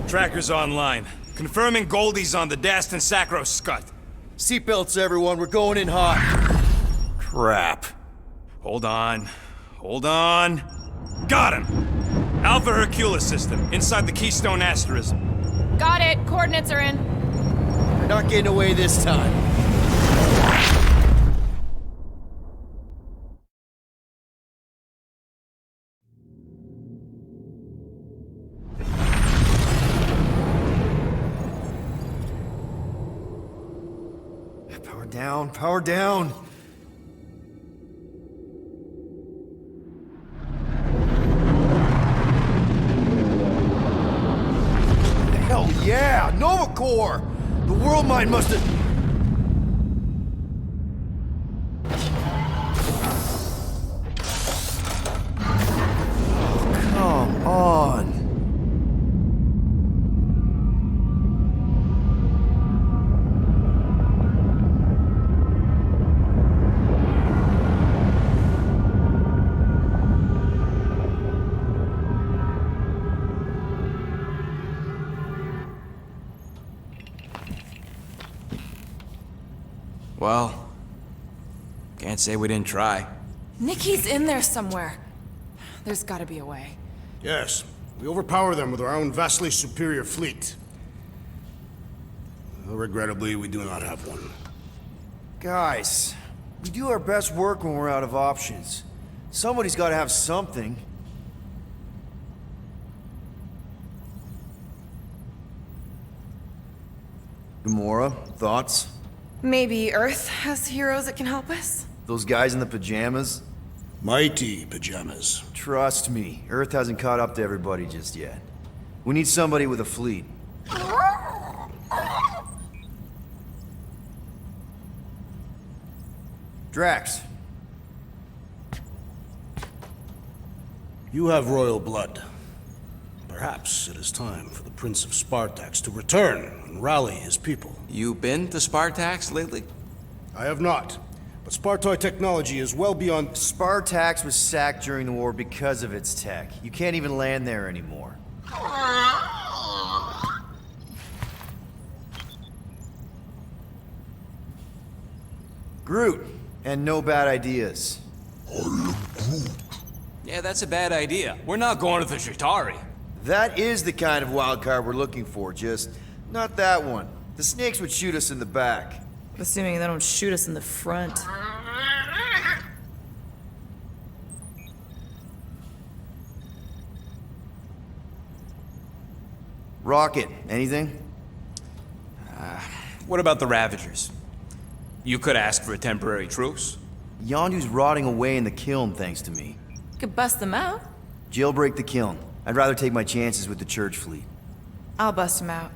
Tracker's online. Confirming Goldie's on the Dastan Sacro Scut. Seatbelts, everyone. We're going in hot. Crap. Hold on. Hold on. Got him! Alpha Hercules system, inside the Keystone Asterism. Got it. Coordinates are in. We're not getting away this time. Power down, power down. Hell yeah! Nova Corps! The World Mine must have... Come on. Well, can't say we didn't try. Nikki's in there somewhere. There's gotta be a way. Yes, we overpower them with our own vastly superior fleet. Well, regrettably, we do not have one. Guys, we do our best work when we're out of options. Somebody's got to have something. Gamora, thoughts? Maybe Earth has heroes that can help us? Those guys in the pajamas? Mighty pajamas. Trust me, Earth hasn't caught up to everybody just yet. We need somebody with a fleet. Drax. You have royal blood. Perhaps it is time for the Prince of Spartax to return and rally his people. You been to Spartax lately? I have not, but Spartoid technology is well beyond... Spartax was sacked during the war because of its tech. You can't even land there anymore. Groot, and no bad ideas. Yeah, that's a bad idea. We're not going to the Chitauri. That is the kind of wild card we're looking for, just not that one. The snakes would shoot us in the back. Assuming they don't shoot us in the front. Rocket, anything? What about the Ravagers? You could ask for a temporary truce. Yondu's rotting away in the kiln thanks to me. Could bust them out. Jailbreak the kiln. I'd rather take my chances with the church fleet. I'll bust them out.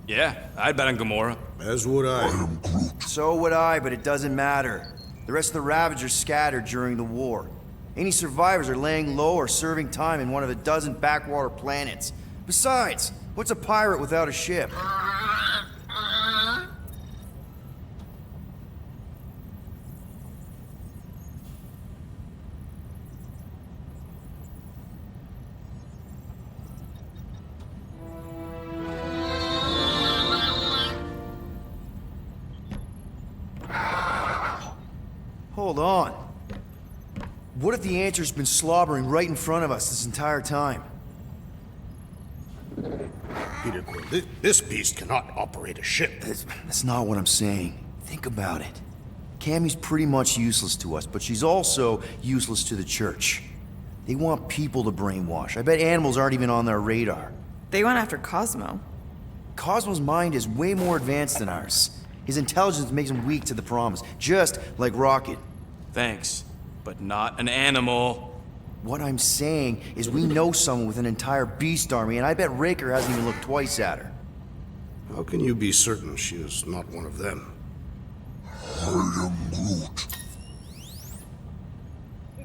Yeah, I'd bet on Gamora. As would I. So would I, but it doesn't matter. The rest of the Ravagers scattered during the war. Any survivors are laying low or serving time in one of a dozen backwater planets. Besides, what's a pirate without a ship? Hold on. What if the answer's been slobbering right in front of us this entire time? Peter Quill, this beast cannot operate a ship. That's not what I'm saying. Think about it. Cammy's pretty much useless to us, but she's also useless to the church. They want people to brainwash. I bet animals aren't even on their radar. They went after Cosmo. Cosmo's mind is way more advanced than ours. His intelligence makes him weak to the promise, just like Rocket. Thanks, but not an animal. What I'm saying is we know someone with an entire beast army, and I bet Raker hasn't even looked twice at her. How can you be certain she is not one of them? I am Groot.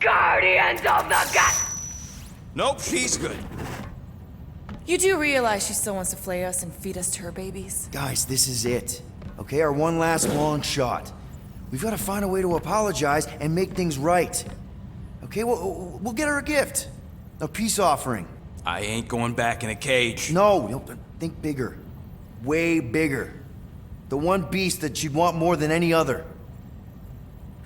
Guardians of the Gut! Nope, she's good. You do realize she still wants to flay us and feed us to her babies? Guys, this is it. Okay, our one last long shot. We've got to find a way to apologize and make things right. Okay, we'll get her a gift. A peace offering. I ain't going back in a cage. No, Think bigger. Way bigger. The one beast that you'd want more than any other.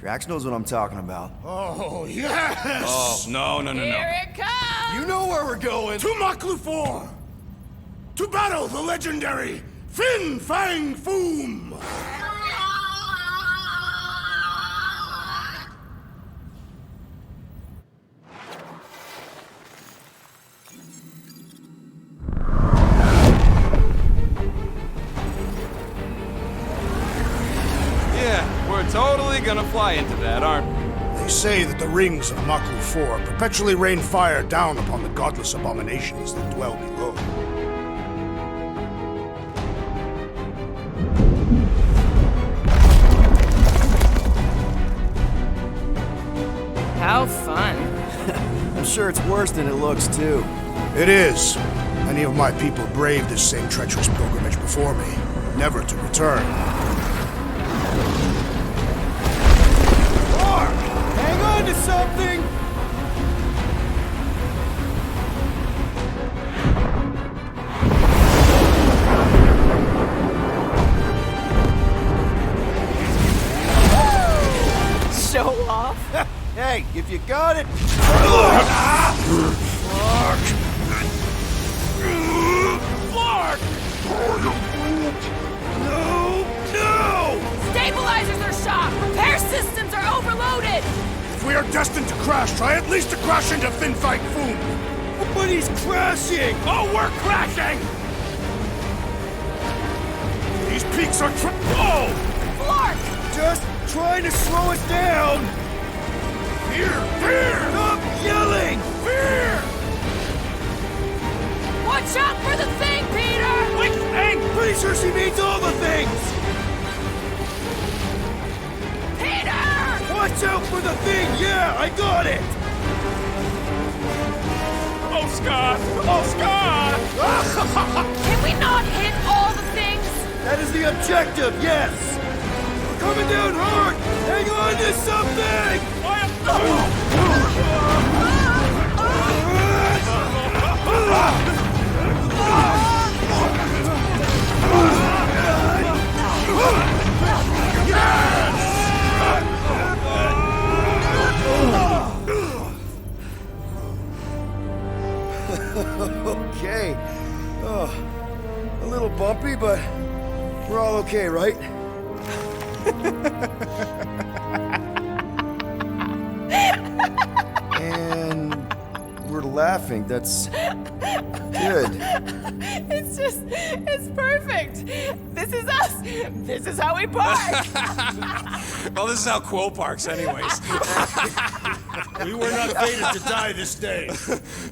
Drax knows what I'm talking about. Oh, yes! Oh, no. Here it comes! You know where we're going! To Maklufor! To battle the legendary Fin Fang Foom! Yeah, we're totally gonna fly into that, aren't we? They say that the rings of Maklufor perpetually rain fire down upon the godless abominations that dwell below. How fun. I'm sure it's worse than it looks, too. It is. Many of my people braved this same treacherous pilgrimage before me, never to return. Hang on to something! Show off. Hey, if you got it... Stabilizers are shot! Repair systems are overloaded! If we are destined to crash, try at least to crash into Fin Fang Foom! But he's crashing! Oh, we're crashing! These peaks are Whoa! Flark! Just trying to slow us down! Fear! Fear! Stop yelling! Fear! Watch out for the thing, Peter! Which thing? Pretty sure she means all the things! Peter! Watch out for the thing! Yeah, I got it! Oh, Scott! Oh, Scott! Can we not hit all the things? That is the objective, yes! We're coming down hard! Hang on to something! Okay. Oh, a little bumpy, but we're all okay, right? And we're laughing. That's good. It's perfect. This is us. This is how we park. Well, this is how Quill parks, anyways. We were not fated to die this day.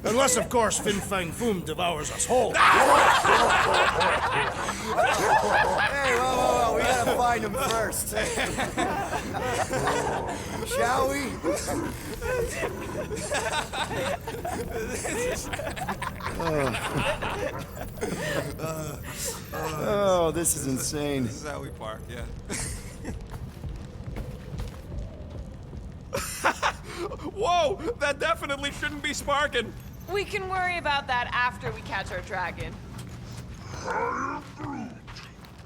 Unless, of course, Fin Fang Foom devours us whole. Hey, whoa. We gotta find him first. Shall we? Oh, this is insane. This is how we park, yeah. Whoa! That definitely shouldn't be sparking. We can worry about that after we catch our dragon.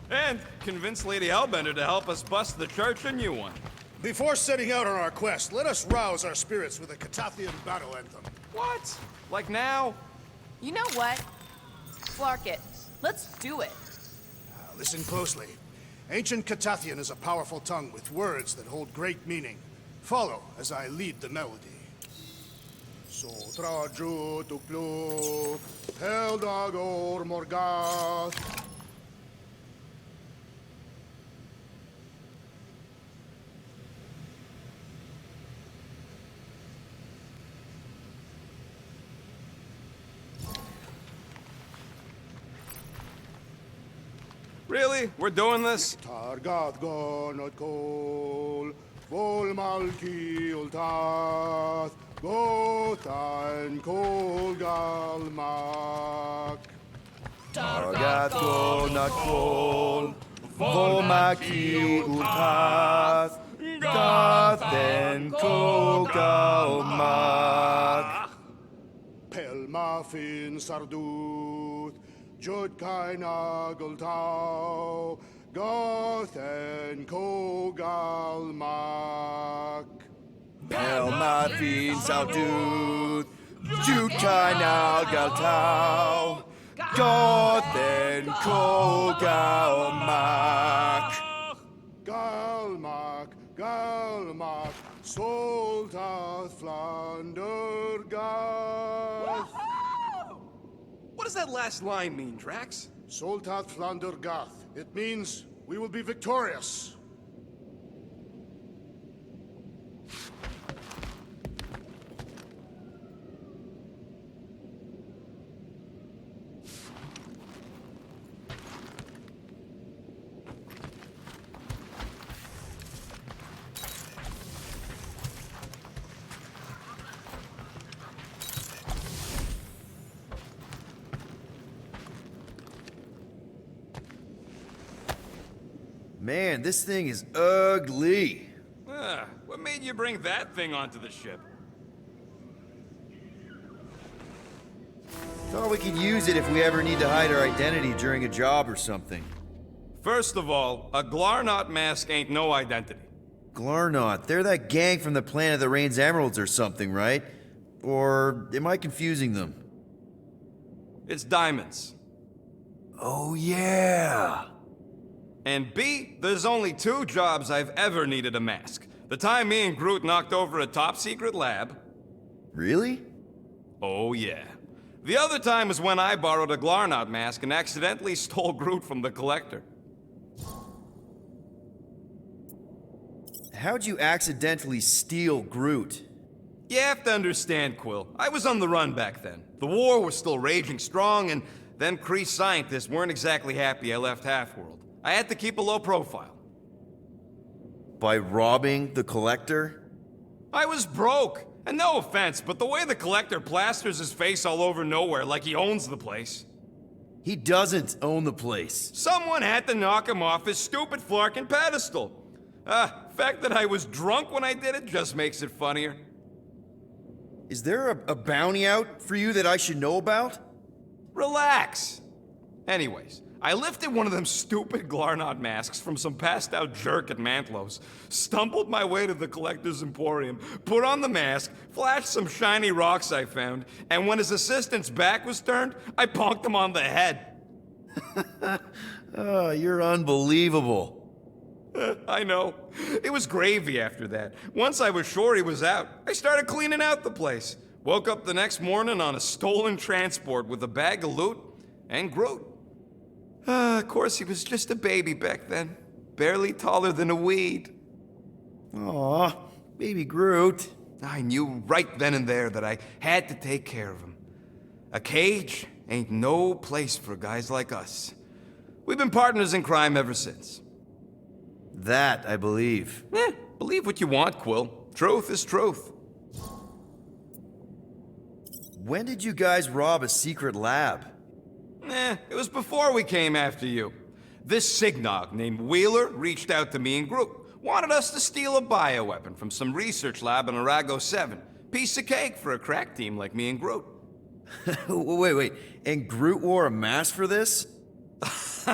And convince Lady Hellbender to help us bust the church a new one. Before setting out on our quest, let us rouse our spirits with a Catathian battle anthem. What? Like now? You know what? Flark it. Let's do it. Listen closely. Ancient Catathian is a powerful tongue with words that hold great meaning. Follow as I lead the melody. Sotraju tukluk, Heldagor Morgath. Really? We're doing this? Targat gonot kol, vol malki ultath, gotan kol galmak. Targato nakol, vomaki utas, gathen kogalmak. Pelmafin sarduth, Judkai Nageltau, Gothen Kogalmak. Helmat Fiend Salduth, Jukai Nagaltau, Gothen Kogalmak. Galmak, Galmak, Soltath Flandergath. What does that last line mean, Drax? Soltath Flandergath. It means we will be victorious. Man, this thing is ugly. What made you bring that thing onto the ship? Thought we could use it if we ever need to hide our identity during a job or something. First of all, a Glarnot mask ain't no identity. Glarnot, they're that gang from the planet that rains emeralds or something, right? Or am I confusing them? It's diamonds. Oh, yeah. And B, there's only 2 jobs I've ever needed a mask. The time me and Groot knocked over a top-secret lab. Really? Oh, yeah. The other time was when I borrowed a Glarnot mask and accidentally stole Groot from the Collector. How'd you accidentally steal Groot? You have to understand, Quill. I was on the run back then. The war was still raging strong, and them Kree scientists weren't exactly happy I left Half-World. I had to keep a low profile. By robbing the Collector? I was broke. And no offense, but the way the Collector plasters his face all over nowhere like he owns the place. He doesn't own the place. Someone had to knock him off his stupid flarkin' pedestal. The fact that I was drunk when I did it just makes it funnier. Is there a bounty out for you that I should know about? Relax. Anyways, I lifted one of them stupid Glarnot masks from some passed out jerk at Mantlos, stumbled my way to the Collector's Emporium, put on the mask, flashed some shiny rocks I found, and when his assistant's back was turned, I bonked him on the head. Oh, you're unbelievable. I know. It was gravy after that. Once I was sure he was out, I started cleaning out the place. Woke up the next morning on a stolen transport with a bag of loot and Groot. Of course, he was just a baby back then. Barely taller than a weed. Aw, baby Groot. I knew right then and there that I had to take care of him. A cage ain't no place for guys like us. We've been partners in crime ever since. That I believe. Believe what you want, Quill. Truth is truth. When did you guys rob a secret lab? It was before we came after you. This Signog named Wheeler reached out to me and Groot. Wanted us to steal a bioweapon from some research lab in Arago 7. Piece of cake for a crack team like me and Groot. Wait. And Groot wore a mask for this?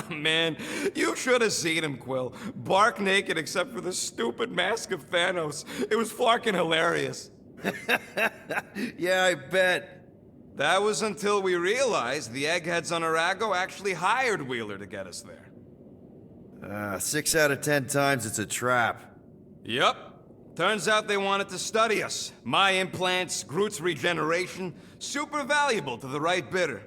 Man, you should have seen him, Quill. Bark naked except for the stupid mask of Thanos. It was flarkin' hilarious. Yeah, I bet. That was until we realized the eggheads on Arago actually hired Wheeler to get us there. 6 out of 10 times it's a trap. Yup. Turns out they wanted to study us. My implants, Groot's regeneration, super valuable to the right bidder.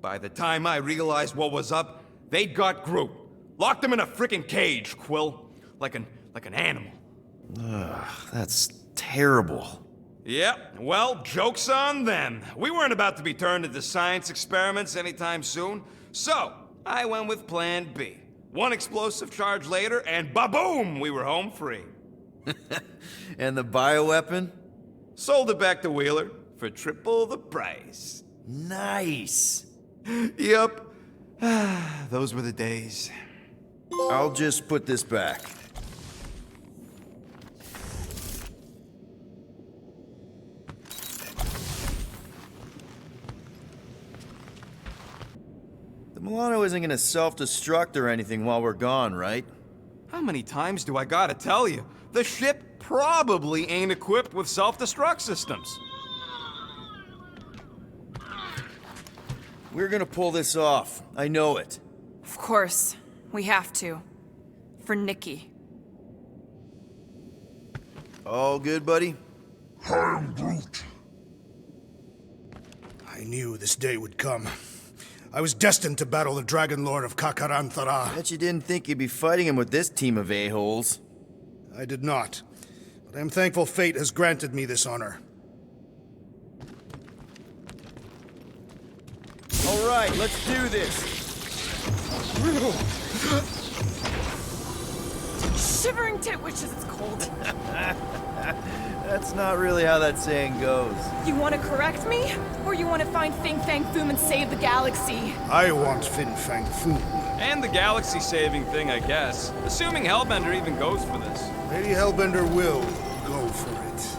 By the time I realized what was up, they'd got Groot. Locked him in a frickin' cage, Quill. Like an animal. That's terrible. Yep, well, joke's on them. We weren't about to be turned into science experiments anytime soon, so I went with Plan B. One explosive charge later, and ba-boom, we were home free. And the bioweapon? Sold it back to Wheeler for triple the price. Nice. Yep, those were the days. I'll just put this back. The Milano isn't gonna self-destruct or anything while we're gone, right? How many times do I gotta tell you? The ship probably ain't equipped with self-destruct systems. We're gonna pull this off. I know it. Of course. We have to. For Nikki. All good, buddy? I am Groot. I knew this day would come. I was destined to battle the Dragon Lord of Kakaranthara. Bet you didn't think you'd be fighting him with this team of a-holes. I did not, but I am thankful fate has granted me this honor. All right, let's do this. Shivering tit wishes it's cold. That's not really how that saying goes. You want to correct me? Or you want to find Fin Fang Foom and save the galaxy? I want Fin Fang Foom. And the galaxy-saving thing, I guess. Assuming Hellbender even goes for this. Lady Hellbender will go for it.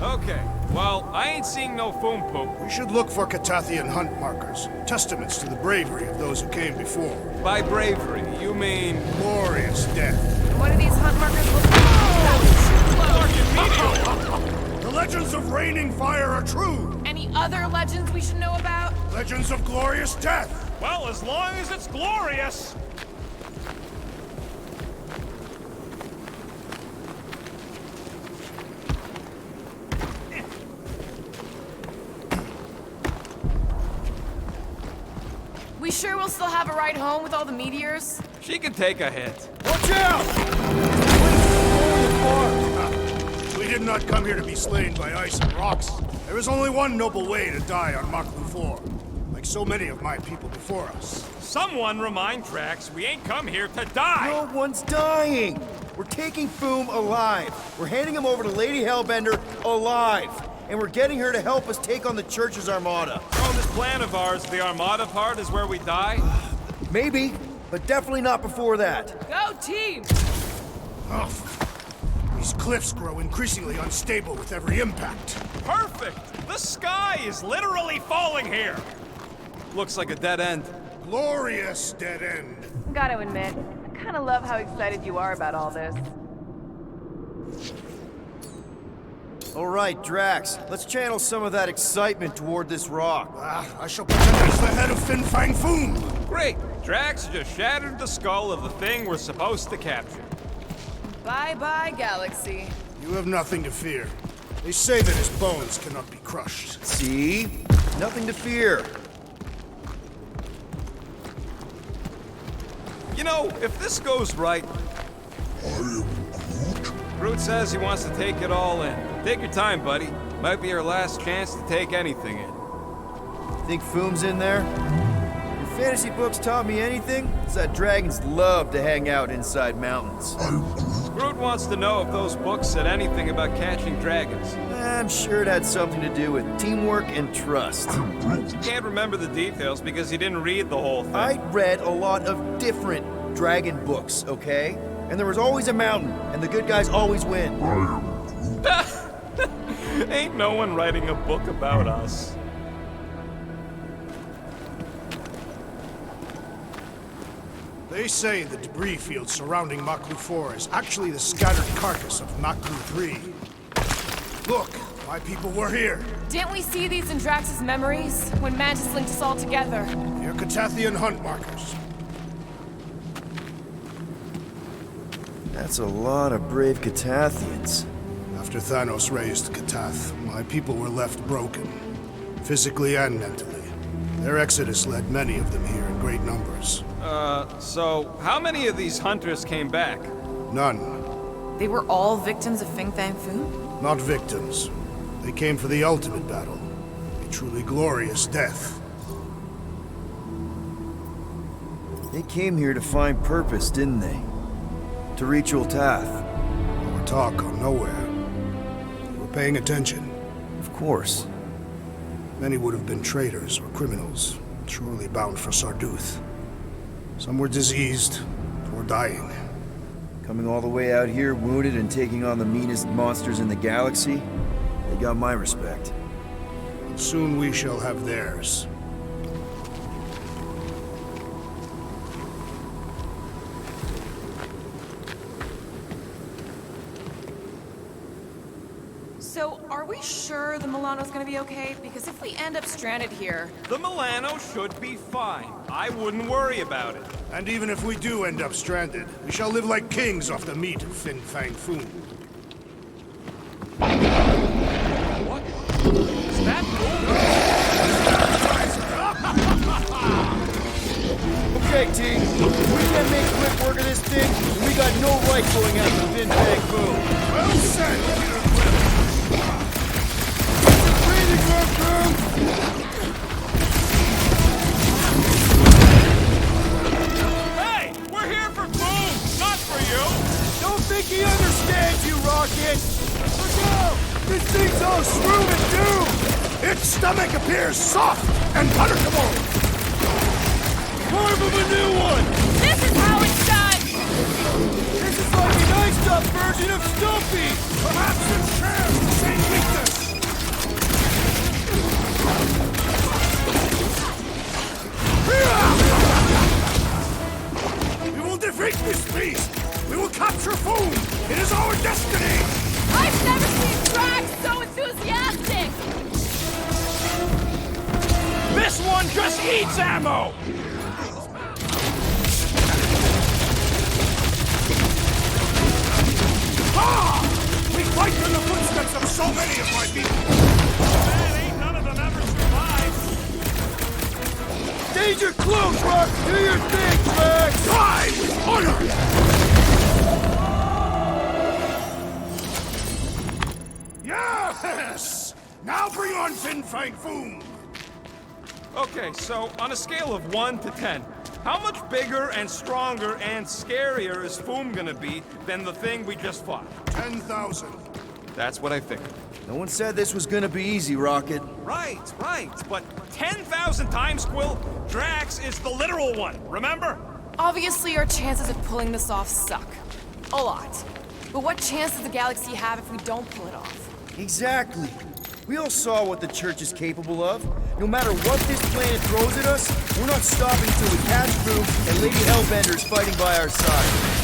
Okay, well, I ain't seeing no foom poop. We should look for Catathian hunt markers, testaments to the bravery of those who came before. By bravery, you mean... Glorious death. What do these hunt markers look like? The legends of raining fire are true. Any other legends we should know about? Legends of glorious death. Well, as long as it's glorious. We sure will still have a ride home with all the meteors? She can take a hit. Watch out! We did not come here to be slain by ice and rocks. There is only one noble way to die on Maklu 4, like so many of my people before us. Someone remind Drax we ain't come here to die! No one's dying! We're taking Foom alive. We're handing him over to Lady Hellbender alive. And we're getting her to help us take on the Church's Armada. On this plan of ours, the Armada part is where we die? Maybe, but definitely not before that. Go team! Ugh. These cliffs grow increasingly unstable with every impact. Perfect! The sky is literally falling here! Looks like a dead end. Glorious dead end. Gotta admit, I kinda love how excited you are about all this. All right, Drax, let's channel some of that excitement toward this rock. I shall pretend as the head of Fin Fang Foom. Great! Drax just shattered the skull of the thing we're supposed to capture. Bye-bye, galaxy. You have nothing to fear. They say that his bones cannot be crushed. See? Nothing to fear. You know, if this goes right, I am Groot. Groot says he wants to take it all in. Take your time, buddy. Might be our last chance to take anything in. Think Foom's in there? Your fantasy books taught me anything? It's that dragons love to hang out inside mountains. I am Groot. Groot wants to know if those books said anything about catching dragons. I'm sure it had something to do with teamwork and trust. He can't remember the details because he didn't read the whole thing. I read a lot of different dragon books, okay? And there was always a mountain, and the good guys always win. I am Groot. Ain't no one writing a book about us. They say the debris field surrounding Maklu 4 is actually the scattered carcass of Maklu 3. Look, my people were here. Didn't we see these in Drax's memories? When Mantis linked us all together? They're Catathian hunt markers. That's a lot of brave Catathians. After Thanos raised Katath, my people were left broken, physically and mentally. Their exodus led many of them here in great numbers. So how many of these hunters came back? None. They were all victims of Fin Fang Foom? Not victims. They came for the ultimate battle. A truly glorious death. They came here to find purpose, didn't they? To reach Ultath. Our talk on nowhere. You were paying attention. Of course. Many would have been traitors or criminals, surely bound for Sarduth. Some were diseased or dying. Coming all the way out here, wounded and taking on the meanest monsters in the galaxy, they got my respect. Soon we shall have theirs. sure the Milano's gonna be okay? Because if we end up stranded here... The Milano should be fine. I wouldn't worry about it. And even if we do end up stranded, we shall live like kings off the meat of Fin Fang Foom. What? Is that Okay, team. We can make quick work of this thing, and we got no right going after Fin Fang Foom. Well said, Peter Quill. Breathing room, crew! Hey! We're here for food, not for you! Don't think he understands you, Rocket! Look out! This thing's all shroom and doom! Its stomach appears soft and palatable. Carve him a new one! This is how it's done! This is like an iced-up version of Stumpy! Perhaps it shares the same weakness. We will defeat this beast! We will capture Foom! It is our destiny! I've never seen Drax so enthusiastic! This one just eats ammo! Ah! We fight in the footsteps of so many of my people! Man, ain't none of them ever survived. Danger close, Rock! Do your thing, Drax! Die with honor! Yes! Now bring on Fin Fang Foom! Okay, so on a scale of 1 to 10, how much bigger and stronger and scarier is Foom gonna be than the thing we just fought? 10,000. That's what I figured. No one said this was gonna be easy, Rocket. Right, but 10,000 times, Quill, Drax is the literal one, remember? Obviously, our chances of pulling this off suck. A lot. But what chance does the galaxy have if we don't pull it off? Exactly. We all saw what the Church is capable of. No matter what this planet throws at us, we're not stopping till we catch Foom and Lady Hellbender's fighting by our side.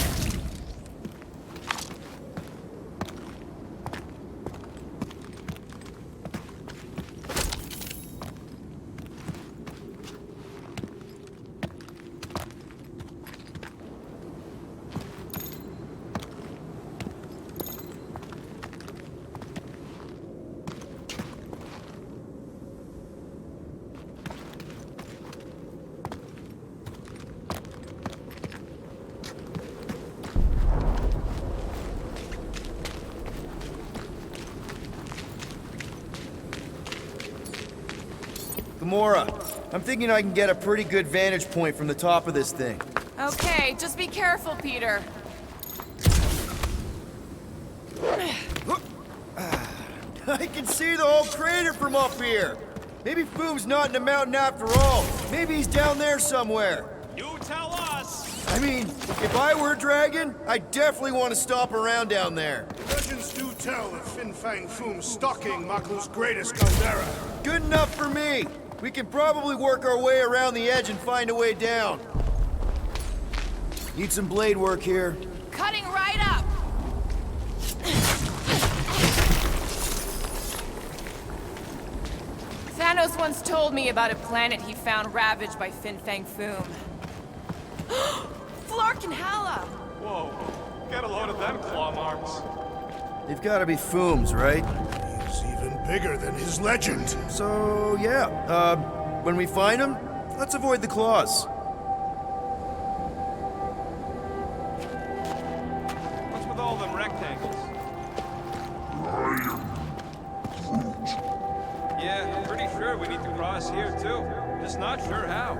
Gamora, I'm thinking I can get a pretty good vantage point from the top of this thing. Okay, just be careful, Peter. I can see the whole crater from up here. Maybe Foom's not in the mountain after all. Maybe he's down there somewhere. You tell us! I mean, if I were a dragon, I definitely want to stop around down there. Legends do tell of Fin Fang Foom stalking Maklu's greatest caldera. Good enough for me. We can probably work our way around the edge and find a way down. Need some blade work here. Cutting right up! Thanos once told me about a planet he found ravaged by Fin Fang Foom. Flark and Hala! Whoa, get a load of them claw marks. They've got to be Foom's, right? He's even bigger than his legend. So, yeah. When we find him, let's avoid the claws. What's with all them rectangles? Yeah, I'm pretty sure we need to cross here too. Just not sure how.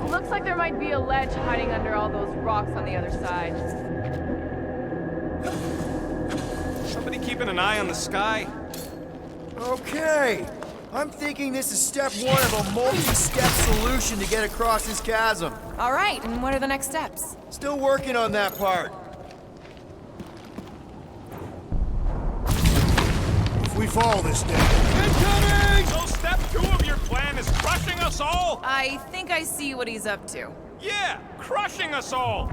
Looks like there might be a ledge hiding under all those rocks on the other side. Somebody keeping an eye on the sky? Okay. I'm thinking this is step one of a multi-step solution to get across this chasm. All right, and what are the next steps? Still working on that part. If we fall this day, Incoming! So step 2 of your plan is crushing us all? I think I see what he's up to. Yeah, crushing us all!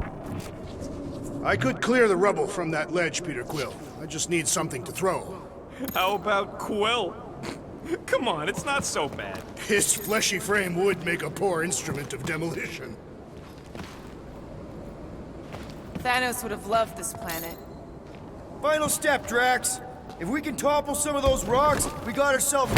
I could clear the rubble from that ledge, Peter Quill. I just need something to throw. How about Quill? Come on, it's not so bad. His fleshy frame would make a poor instrument of demolition. Thanos would have loved this planet. Final step, Drax. If we can topple some of those rocks, we got ourselves...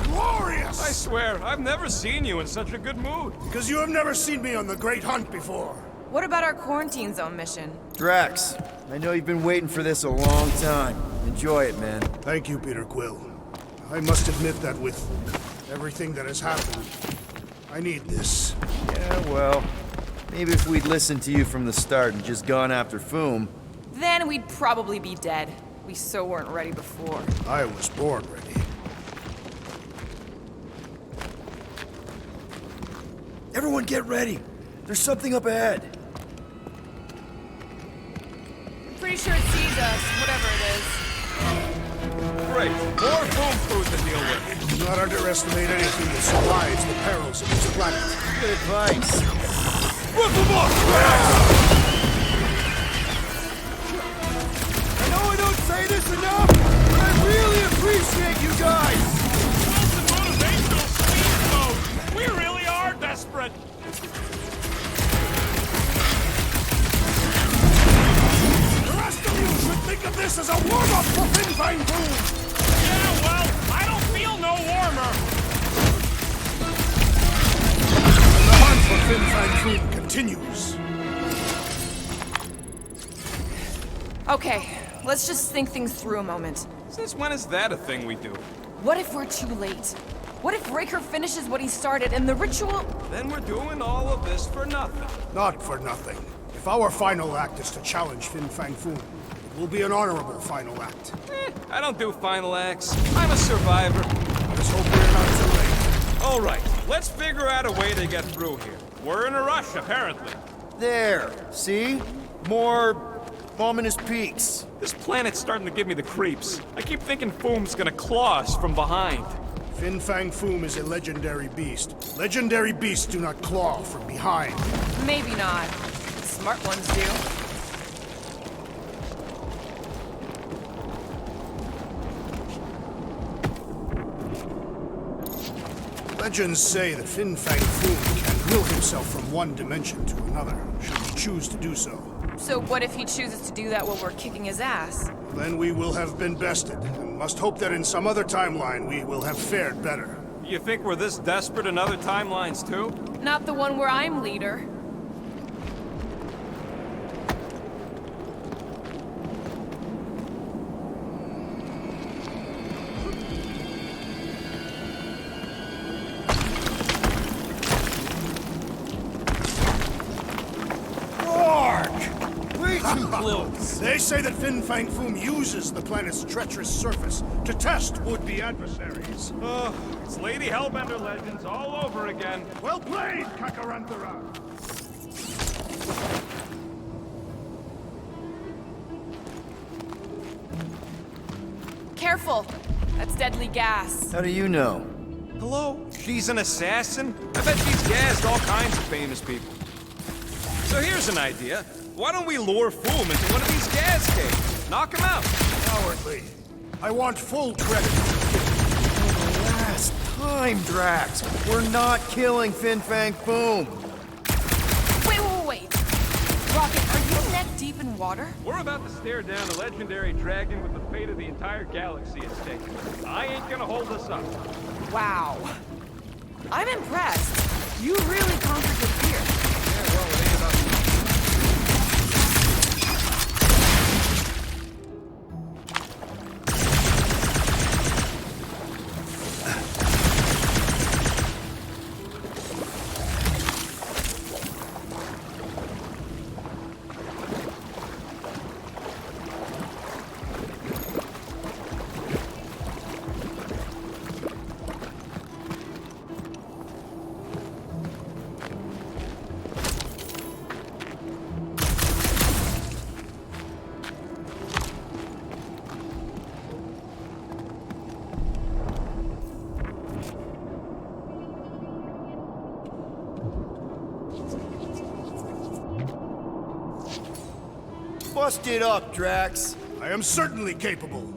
Glorious! I swear, I've never seen you in such a good mood. Because you have never seen me on the Great Hunt before. What about our quarantine zone mission? Drax, I know you've been waiting for this a long time. Enjoy it, man. Thank you, Peter Quill. I must admit that with everything that has happened, I need this. Yeah, well, maybe if we'd listened to you from the start and just gone after Foom... Then we'd probably be dead. We so weren't ready before. I was born ready. Everyone get ready. There's something up ahead. Pretty sure it sees us, whatever it is. Great, more foam food to deal with. Do not underestimate anything that survives the perils of this planet. Good advice. Rip them off! I know I don't say this enough, but I really appreciate you guys. Wilson motivational speed mode. We really are desperate. The rest of you should think of this as a warm-up for Fin Fang Foom! Yeah, well, I don't feel no warmer. The hunt for Fin Fang Foom continues. Okay, let's just think things through a moment. Since when is that a thing we do? What if we're too late? What if Raker finishes what he started and the ritual... Then we're doing all of this for nothing. Not for nothing. If our final act is to challenge Fin Fang Foom, it will be an honorable final act. I don't do final acts. I'm a survivor. Let's hope we're not too late. All right, let's figure out a way to get through here. We're in a rush, apparently. There, see? More ominous peaks. This planet's starting to give me the creeps. I keep thinking Foom's gonna claw us from behind. Fin Fang Foom is a legendary beast. Legendary beasts do not claw from behind. Maybe not. Smart ones do. Legends say that Fin Fang Foom can will himself from one dimension to another, should he choose to do so. So what if he chooses to do that while we're kicking his ass? Then we will have been bested, and must hope that in some other timeline we will have fared better. You think we're this desperate in other timelines, too? Not the one where I'm leader. Way too close. They say that Fin Fang Foom uses the planet's treacherous surface to test would-be adversaries. Oh, it's Lady Hellbender legends all over again. Well played, Kakaranthara! Careful! That's deadly gas. How do you know? Hello? She's an assassin? I bet she's gassed all kinds of famous people. So here's an idea. Why don't we lure Foom into one of these gas caves? Knock him out. Cowardly. I want full credit. Last time, Drax. We're not killing Fin Fang Foom. Wait. Rocket, are you neck deep in water? We're about to stare down a legendary dragon with the fate of the entire galaxy at stake. I ain't gonna hold us up. Wow. I'm impressed. You really conquered the fear. Yeah, well, it ain't about Bust it up, Drax. I am certainly capable.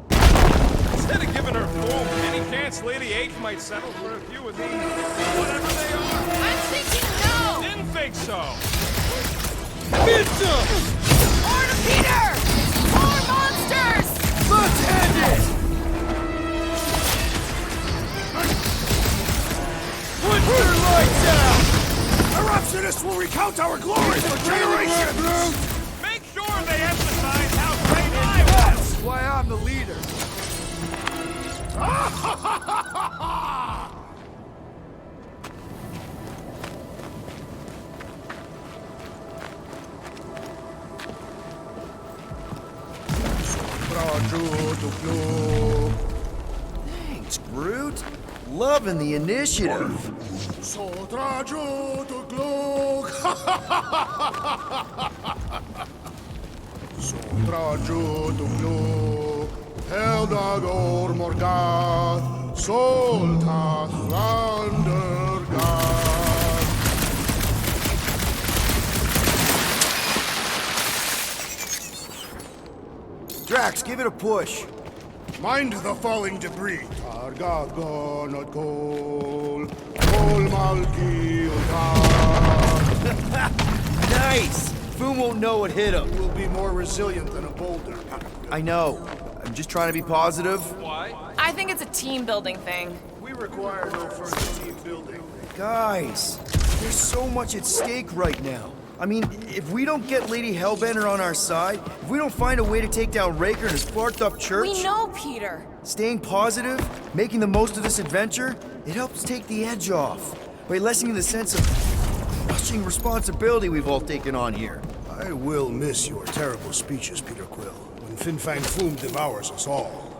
Stay giving her foam. Any chance Lady H might settle for a few of these? Whatever they are. I'm thinking no! Didn't think so. Order Peter! More monsters! Left-handed! Put your lights out! Eruptionists will recount our glory for generations! Make sure they emphasize how great I was. Why I'm the leader. Thanks, Groot. Loving the initiative. Sotraju to Glug! Sotraju to Glug! Heldagor Morgath! Soltath Landergath! Drax, give it a push. Mind the falling debris. Targath Gonot Kol! Kol Malki Ultar! Nice! Foom won't know what hit him. Will be more resilient than a boulder. I know. I'm just trying to be positive. Why? I think it's a team building thing. We require no further team building. Guys, there's so much at stake right now. I mean, if we don't get Lady Hellbender on our side, if we don't find a way to take down Raker and his sparked up church, We know, Peter. staying positive, making the most of this adventure, it helps take the edge off by lessening the sense of crushing responsibility we've all taken on here. I will miss your terrible speeches, Peter Quill, when Fin Fang Foom devours us all.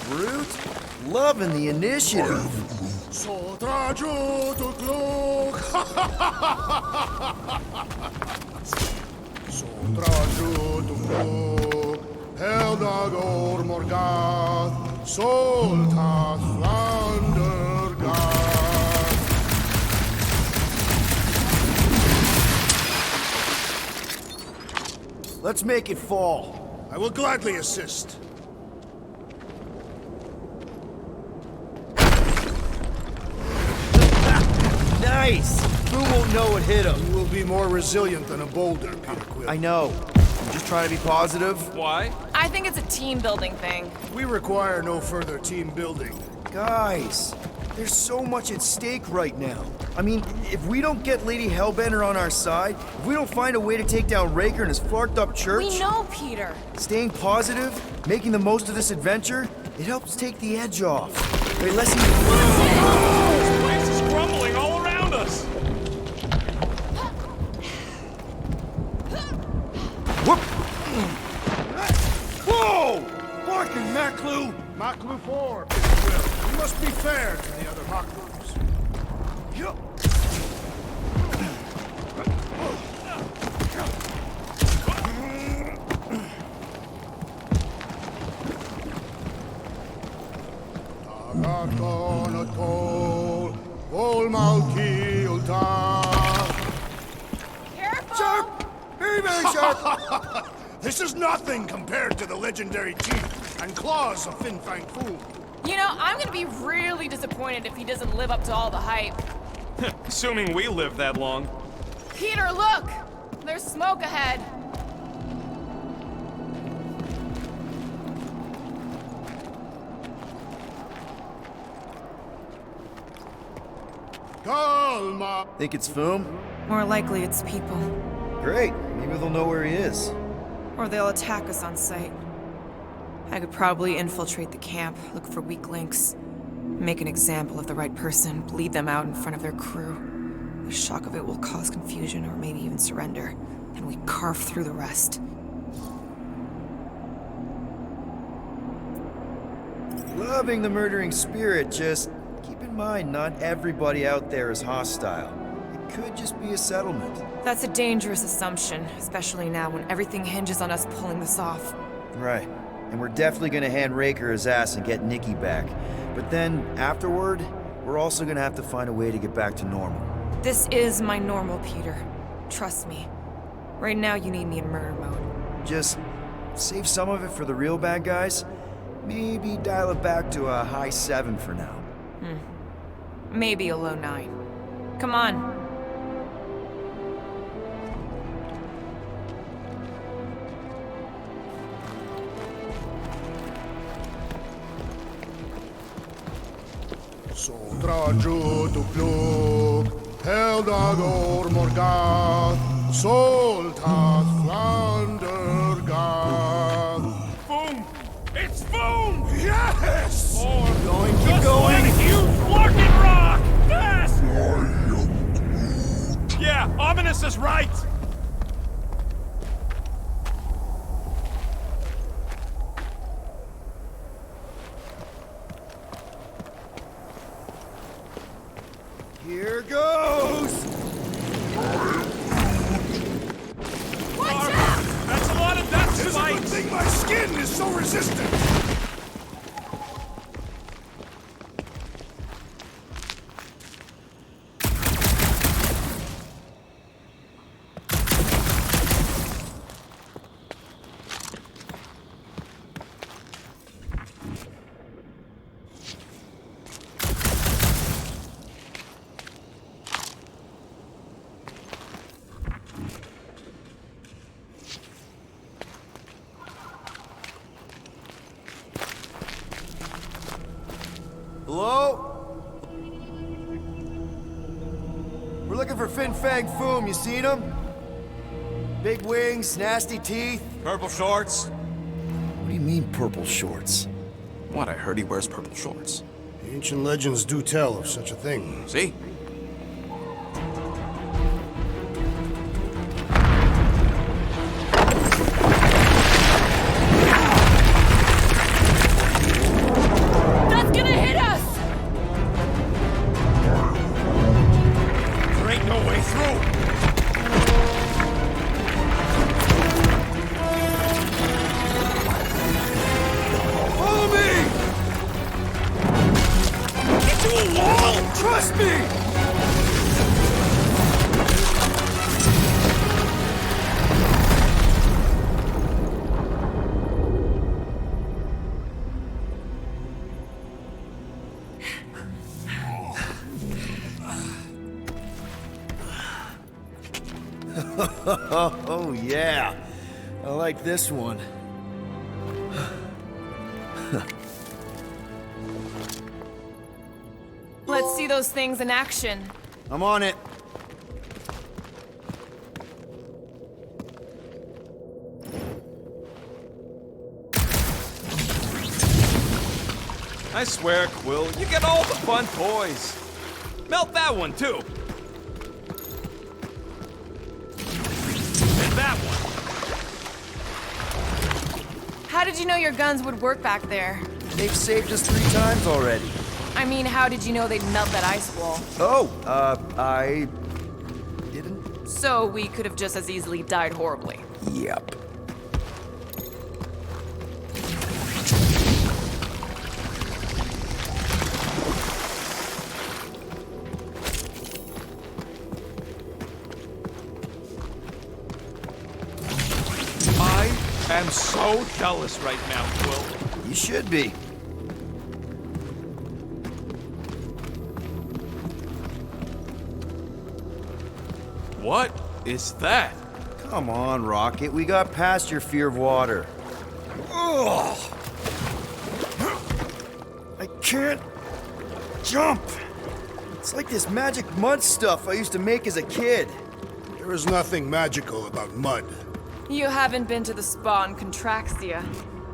Groot, loving the initiative. Sotraju to Glug! Sotraju to Glug! Heldagor Morgath! Soltath Landergath! Let's make it fall. I will gladly assist. Nice! Foom won't know what hit him. You will be more resilient than a boulder, Peter Quill. I know. I'm just trying to be positive. Why? I think it's a team building thing. We require no further team building. Guys, there's so much at stake right now. I mean, if we don't get Lady Hellbender on our side, if we don't find a way to take down Raker and his flarked up church, We know, Peter. staying positive, making the most of this adventure, it helps take the edge off by lessening the This place is crumbling all around us. Whoop! Whoa! Barking, Maklu! Maklu 4, Peter Quill. We must be fair to the other Maklus. Careful! Very, very sharp! This is nothing compared to the legendary teeth and claws of Fin Fang Foom. You know, I'm gonna be really disappointed if he doesn't live up to all the hype. Assuming we live that long. Peter, look! There's smoke ahead. Calma. Think it's Foom? More likely it's people. Great. Maybe they'll know where he is. Or they'll attack us on sight. I could probably infiltrate the camp, look for weak links. Make an example of the right person, bleed them out in front of their crew. The shock of it will cause confusion or maybe even surrender, and we carve through the rest. Loving the murdering spirit, just keep in mind not everybody out there is hostile. It could just be a settlement. That's a dangerous assumption, especially now when everything hinges on us pulling this off. Right. And we're definitely gonna hand Raker his ass and get Nikki back. But then, afterward, we're also gonna have to find a way to get back to normal. This is my normal, Peter. Trust me. Right now you need me in murder mode. Just save some of it for the real bad guys. Maybe dial it back to a high 7 for now. Maybe a low 9. Come on. Sondra giutu plug, Heldagor Morgath, Soltat Flandergath. Boom! It's boom! Yes! Keep going! Huge Larkin rock! Fast! Yeah, Ominous is right! Here goes! Watch out! That's a lot of death It's a good thing my skin is so resistant! Hello? We're looking for Fin Fang Foom, you seen him? Big wings, nasty teeth. Purple shorts? What do you mean, purple shorts? What, I heard he wears purple shorts. Ancient legends do tell of such a thing. See? That's gonna hit us! There ain't no way through! Follow me! Into a wall! Trust me! Oh yeah, I like this one. Let's see those things in action. I'm on it. I swear, Quill, you get all the fun toys. Melt that one, too. And that one. How did you know your guns would work back there? They've saved us 3 times already. I mean, how did you know they'd melt that ice wall? Oh, I didn't. So we could have just as easily died horribly. Yep. I am so jealous right now, Quill. You should be. What is that? Come on, Rocket. We got past your fear of water. Ugh. I can't jump. It's like this magic mud stuff I used to make as a kid. There is nothing magical about mud. You haven't been to the spa in Contraxia.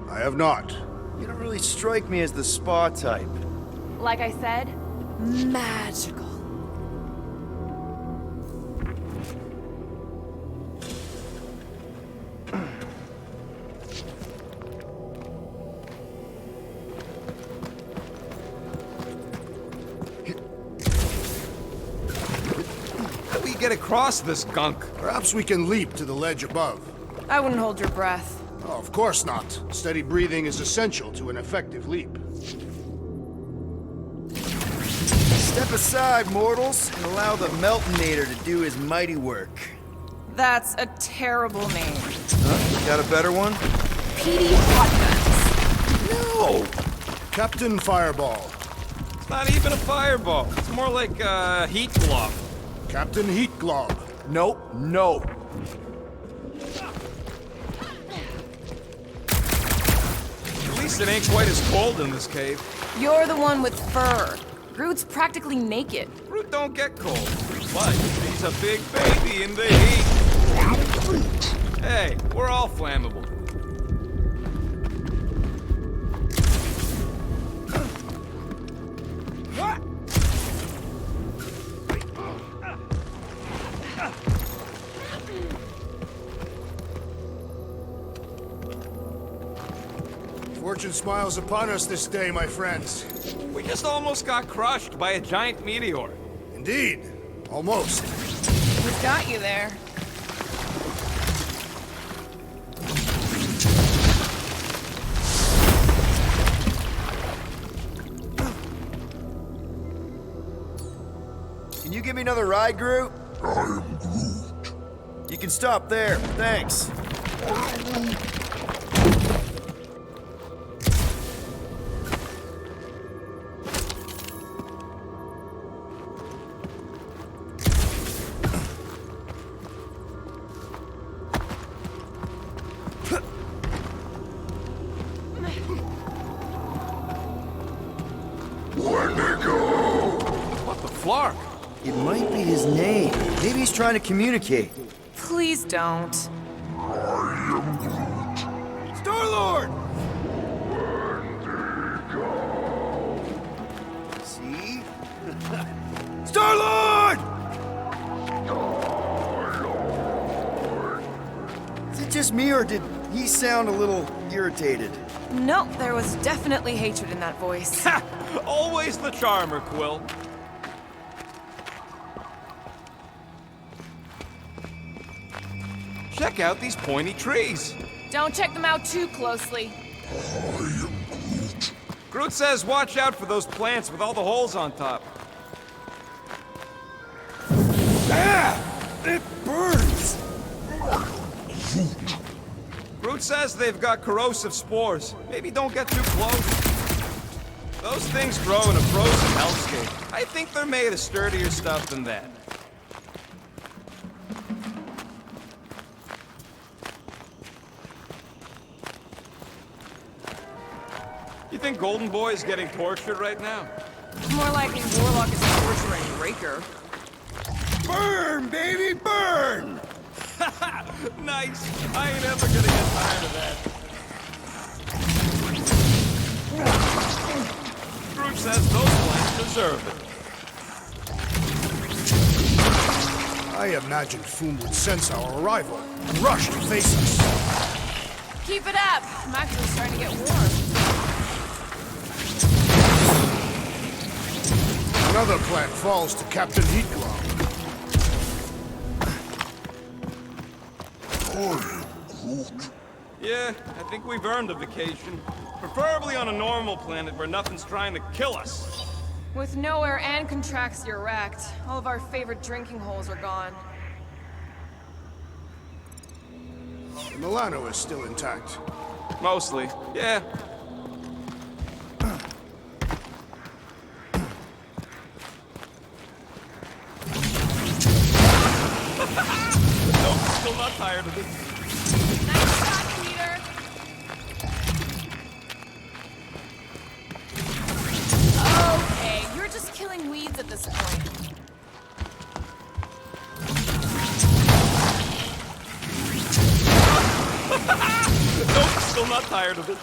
I have not. You don't really strike me as the spa type. like I said, magical. How do we get across this gunk? Perhaps we can leap to the ledge above. I wouldn't hold your breath. Oh, of course not. Steady breathing is essential to an effective leap. Step aside, mortals, and allow the Meltonator to do his mighty work. That's a terrible name. Huh? Got a better one? Petey Hotguns. No! Captain Fireball. It's not even a fireball. It's more like a heat glove. Captain Heat Glob. Nope, no. At least it ain't quite as cold in this cave. You're the one with fur. Groot's practically naked. Groot don't get cold, but he's a big baby in the heat. Hey, we're all flammable. Fortune smiles upon us this day, my friends. We just almost got crushed by a giant meteor. Indeed. Almost. We've got you there. Can you give me another ride, Groot? I am Groot. You can stop there. Thanks. What the flark? It might be his name. Maybe he's trying to communicate. Please don't. Star-Lord! See? Star-Lord! Is it just me, or did he sound a little irritated? Nope, there was definitely hatred in that voice. Ha! Always the charmer, Quill. Check out these pointy trees. Don't check them out too closely. Groot says watch out for those plants with all the holes on top. Ah! It burns! Groot says they've got corrosive spores. Maybe don't get too close. Those things grow in a frozen hellscape. I think they're made of sturdier stuff than that. You think Golden Boy is getting tortured right now? More likely Warlock is torturing Raker. Burn, baby, burn! Nice! I ain't ever gonna get tired of that. Groot says those plants deserve it. I imagined Foom would sense our arrival and rush to face us. Keep it up. I'm actually starting to get warm. Another plant falls to Captain Heat Glob. Yeah, I think we've earned a vacation. Preferably on a normal planet where nothing's trying to kill us. With nowhere and Contraxia wrecked, all of our favorite drinking holes are gone. Milano is still intact. Mostly, yeah. Nope, still not tired of it. Nice shot, Peter! Okay, you're just killing weeds at this point. Nope, still not tired of it.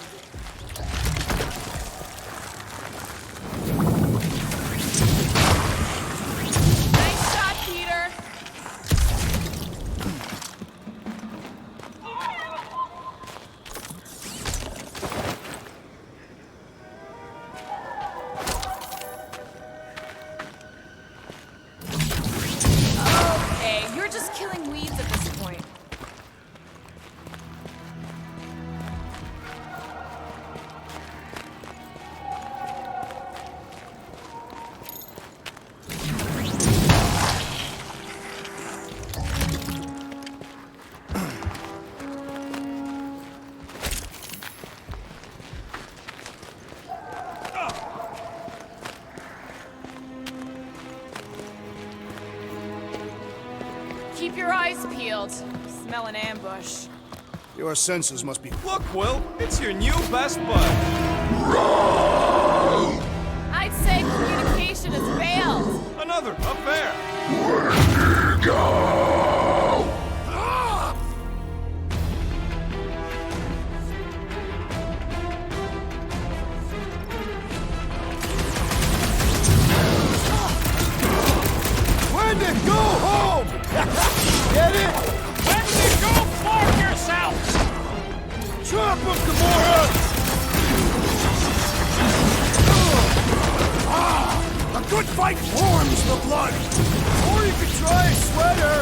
keep your eyes peeled. Smell an ambush. Your senses must be... Look, Will, it's your new best bud. I'd say communication has failed. Another affair. Wendigo, go home! Get it? Wendigo, fork yourself! Chop him, Gamora! A good fight warms the blood! Or you could try a sweater!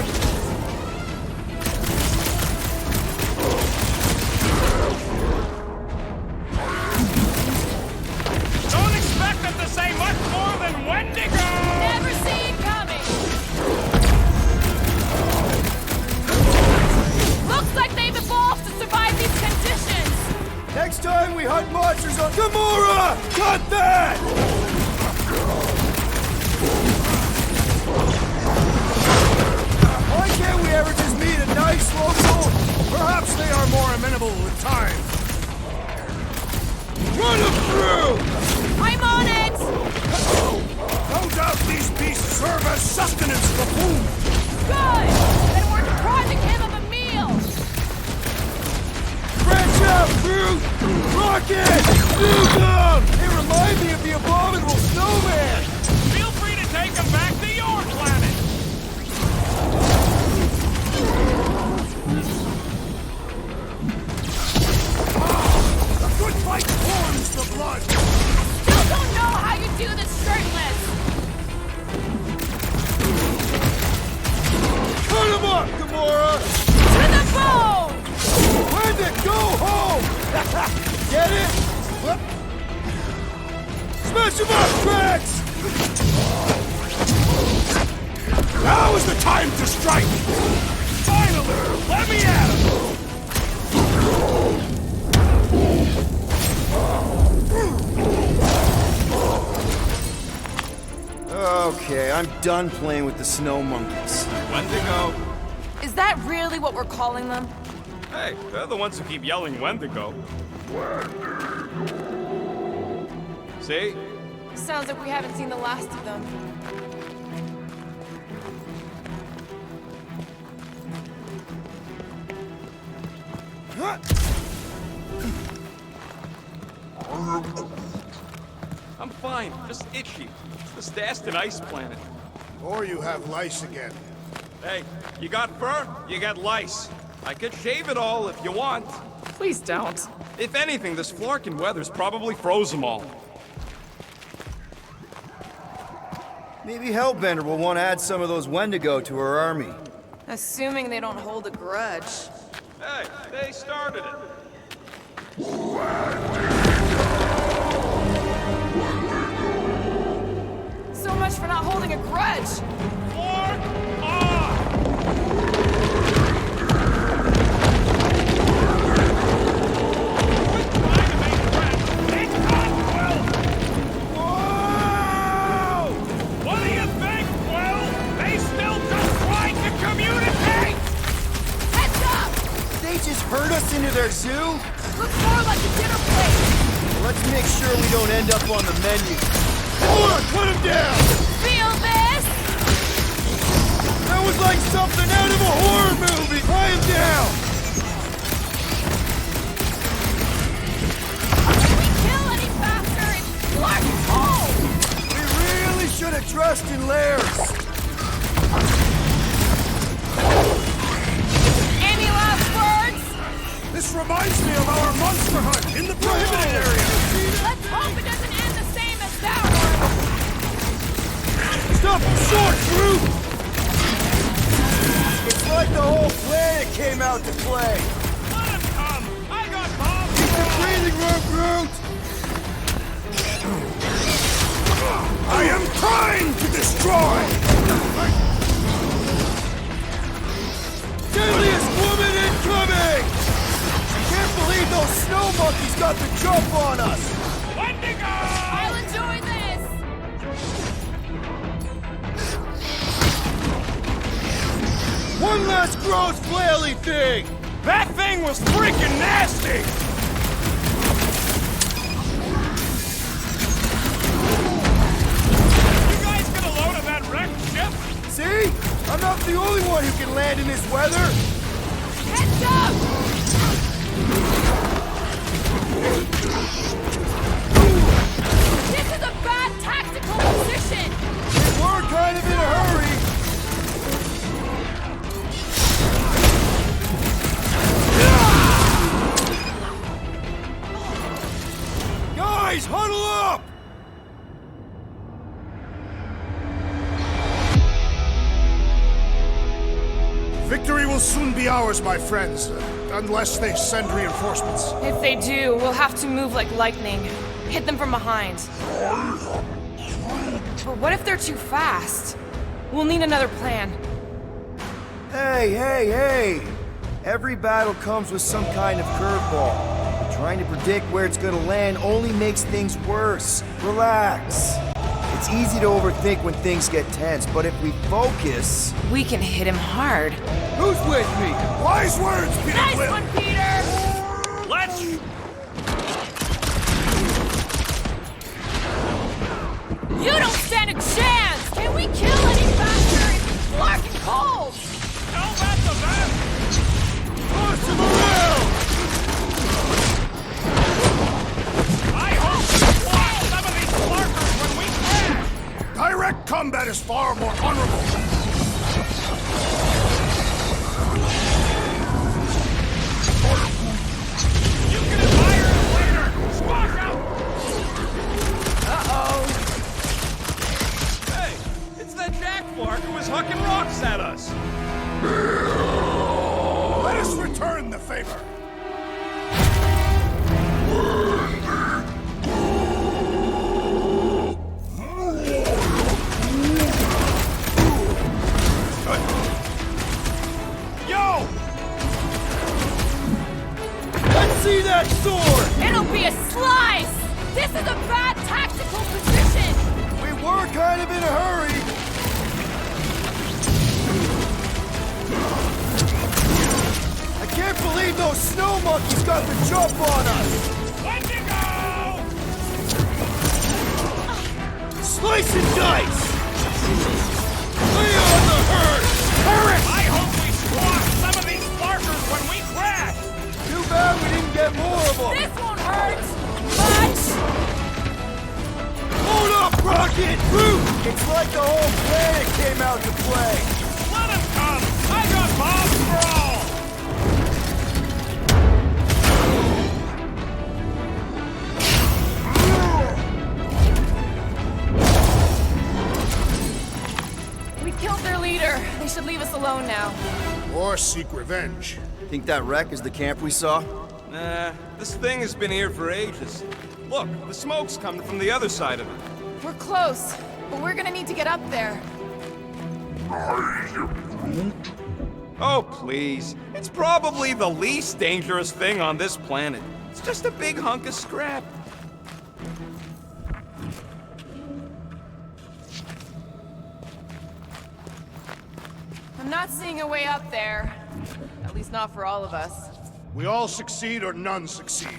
Don't expect them to say much more than Wendigo! Never see it coming. Looks like they've evolved to survive these conditions. Next time we hunt monsters on Gamora! Cut that! Why can't we ever just meet a nice local? Perhaps they are more amenable with time. Run them through! I'm on it. No doubt these beasts serve as sustenance for food. Good. Then we're depriving him of a meal. Branch out, Groot! Rocket! Move them! They remind me of the abominable snowman! Feel free to take them back to your planet! A good fight warms the blood. Still don't know how you do this shirtless. Cut him up, Gamora! To the bone. Wendigo, go home! Get it? What? Smash him up, Drax! Now is the time to strike! Finally! Let me at him! Okay, I'm done playing with the snow monkeys. Wendigo. Is that really what we're calling them? Hey, they're the ones who keep yelling Wendigo. See? Sounds like we haven't seen the last of them. I'm fine, just itchy. It's the Dastan Ice Planet. Or you have lice again. Hey, you got fur, you got lice. I could shave it all if you want. Please don't. If anything, this Flarkin weather's probably froze them all. Maybe Hellbender will want to add some of those Wendigo to her army. Assuming they don't hold a grudge. Hey, they started it. So much for not holding a grudge. Fork off! Quit trying to make friends! It's not Will! Whoa! What do you think, Will? They still just trying to communicate! Heads up! They just herd us into their zoo? Looks more like a dinner plate. Let's make sure we don't end up on the menu. Hold on, put him down! Feel this? That was like something out of a horror movie! Tie him down! Can we kill any faster? It's Clark's home! We really should have trusted in Lairs. Any last words? This reminds me of our monster hunt in the prohibited area! Let's hope it doesn't end the same as that one. Stop him short, Groot! It's like the whole planet came out to play. Let him come! I got Bob! Keep the breathing room, Groot! I am trying to destroy! Deadliest woman incoming! Can't believe those snow monkeys got the jump on us! Wendigo! I'll enjoy this. One last gross flaily thing! That thing was freaking nasty! You guys get a load of that wrecked ship? See? I'm not the only one who can land in this weather! Heads up! This is a bad tactical position! We're kind of in a hurry! Guys, huddle up! Victory will soon be ours, my friends, unless they send reinforcements. If they do, we'll have to move like lightning. Hit them from behind. But what if they're too fast? We'll need another plan. Hey, hey, hey! Every battle comes with some kind of curveball. Trying to predict where it's gonna land only makes things worse. Relax. It's easy to overthink when things get tense, but if we focus... We can hit him hard. Who's with me? Wise words, Peter Nice Quill! one, Peter! Let's... You don't stand a chance! Can we kill any faster? It's flarkin' cold! Tell that to them! Push him around! I hope we squash some of these flarkers when we crash! Direct combat is far more honorable. You can admire it later! Squash out! Hey, it's that Jack Flark who was hucking rocks at us! Let us return the favor. Yo! Let's see that sword! It'll be a slice! This is a bad tactical position! We were kind of in a hurry. I can't believe those snow monkeys got the jump on us! Wendigo! Slice and dice! Lay on the herd! Hurry! I hope we squash some of these flarkers when we crash! Too bad we didn't get more of them! This won't hurt much! Hold up, Rocket! Root! It's like the whole planet came out to play! Let him come! I got bombs for all! We killed their leader. They should leave us alone now. Or seek revenge. Think that wreck is the camp we saw? Nah, this thing has been here for ages. Look, the smoke's coming from the other side of it. We're close, but we're gonna need to get up there. Oh, please. It's probably the least dangerous thing on this planet. It's just a big hunk of scrap. I'm not seeing a way up there. At least not for all of us. We all succeed or none succeed.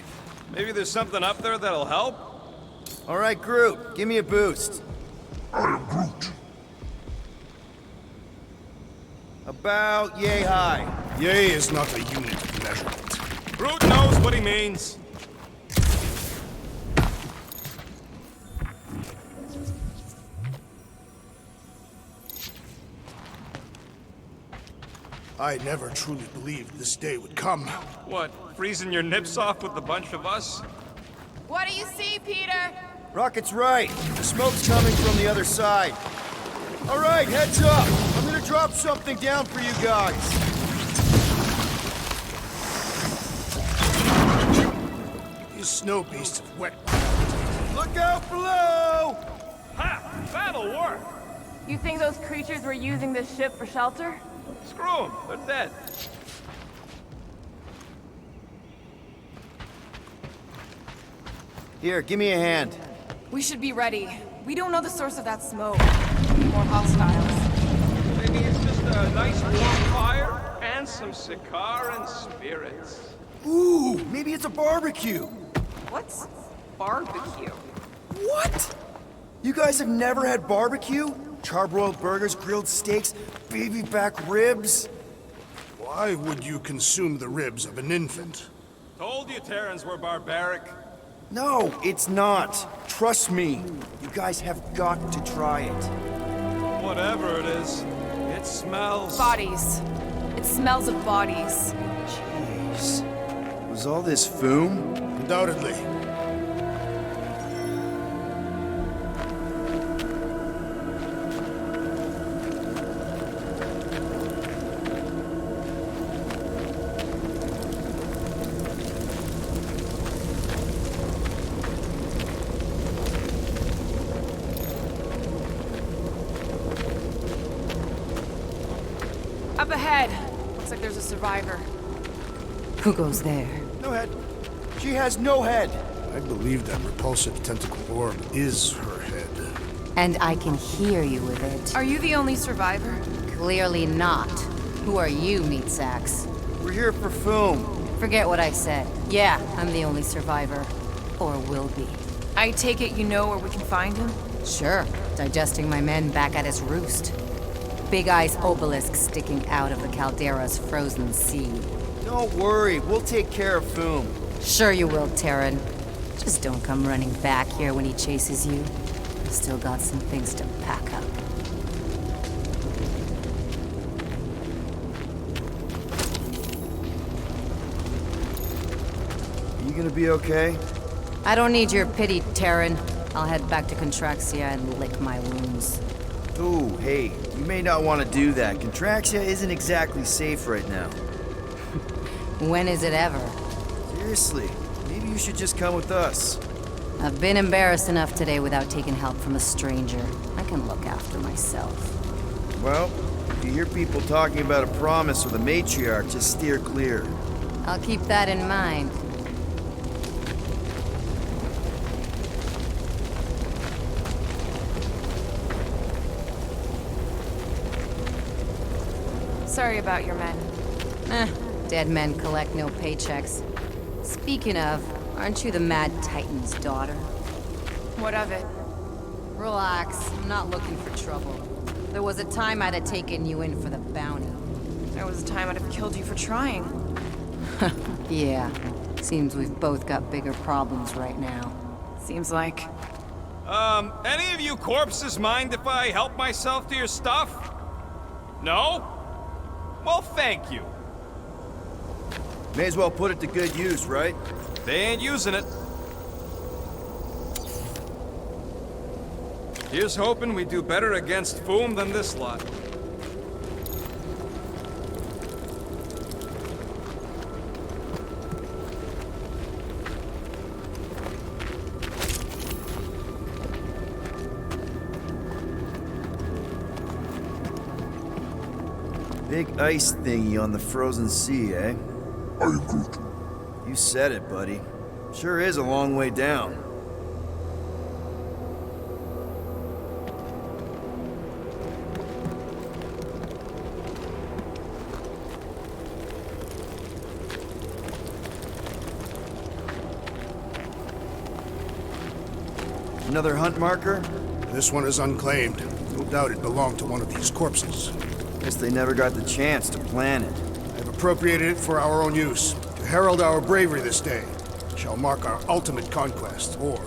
Maybe there's something up there that'll help? All right, Groot, give me a boost. I am Groot. About yay high. Yay is not a unit of measurement. Groot knows what he means. I never truly believed this day would come. What, freezing your nips off with a bunch of us? What do you see, Peter? Rocket's right. The smoke's coming from the other side. All right, heads up. I'm gonna drop something down for you guys. These snow beasts have wet. Look out below! Ha! That'll work! You think those creatures were using this ship for shelter? Screw them, they're dead. Here, give me a hand. We should be ready. We don't know the source of that smoke. More hostiles. Maybe it's just a nice warm fire? and some Sikaran spirits. Ooh, maybe it's a barbecue. What's barbecue? What? You guys have never had barbecue? Charbroiled burgers, grilled steaks, baby back ribs? Why would you consume the ribs of an infant? Told you Terrans were barbaric. No, it's not. Trust me. You guys have got to try it. Whatever it is, it smells. Bodies. It smells of bodies. Jeez. Was all this Foom? Undoubtedly. Up ahead. Looks like there's a survivor. Who goes there? No head. She has no head. I believe that repulsive tentacle orb is her head. And I can hear you with it. Are you the only survivor? Clearly not. Who are you, meat sacks? We're here for Foom. Forget what I said. Yeah, I'm the only survivor. Or will be. I take it you know where we can find him? Sure, digesting my men back at his roost. Big Eye's obelisk sticking out of the Caldera's frozen sea. Don't worry, we'll take care of Foom. Sure you will, Terran. Just don't come running back here when he chases you. I've still got some things to pack up. You gonna be okay? I don't need your pity, Terran. I'll head back to Contraxia and lick my wounds. Ooh, hey, you may not want to do that. Contraxia isn't exactly safe right now. When is it ever? Seriously, maybe you should just come with us. I've been embarrassed enough today without taking help from a stranger. I can look after myself. Well, if you hear people talking about a promise with a matriarch, just steer clear. I'll keep that in mind. Sorry about your men. Dead men collect no paychecks. Speaking of, aren't you the Mad Titan's daughter? What of it? Relax, I'm not looking for trouble. There was a time I'd have taken you in for the bounty. There was a time I'd have killed you for trying. Yeah, seems we've both got bigger problems right now. Seems like. Any of you corpses mind if I help myself to your stuff? No? Well, thank you. May as well put it to good use, right? They ain't using it. Here's hoping we do better against Foom than this lot. Big ice thingy on the frozen sea, eh? I am Groot. You said it, buddy. Sure is a long way down. Another hunt marker? This one is unclaimed. No doubt it belonged to one of these corpses. Guess they never got the chance to plan it. I've appropriated it for our own use, to herald our bravery this day. It shall mark our ultimate conquest, or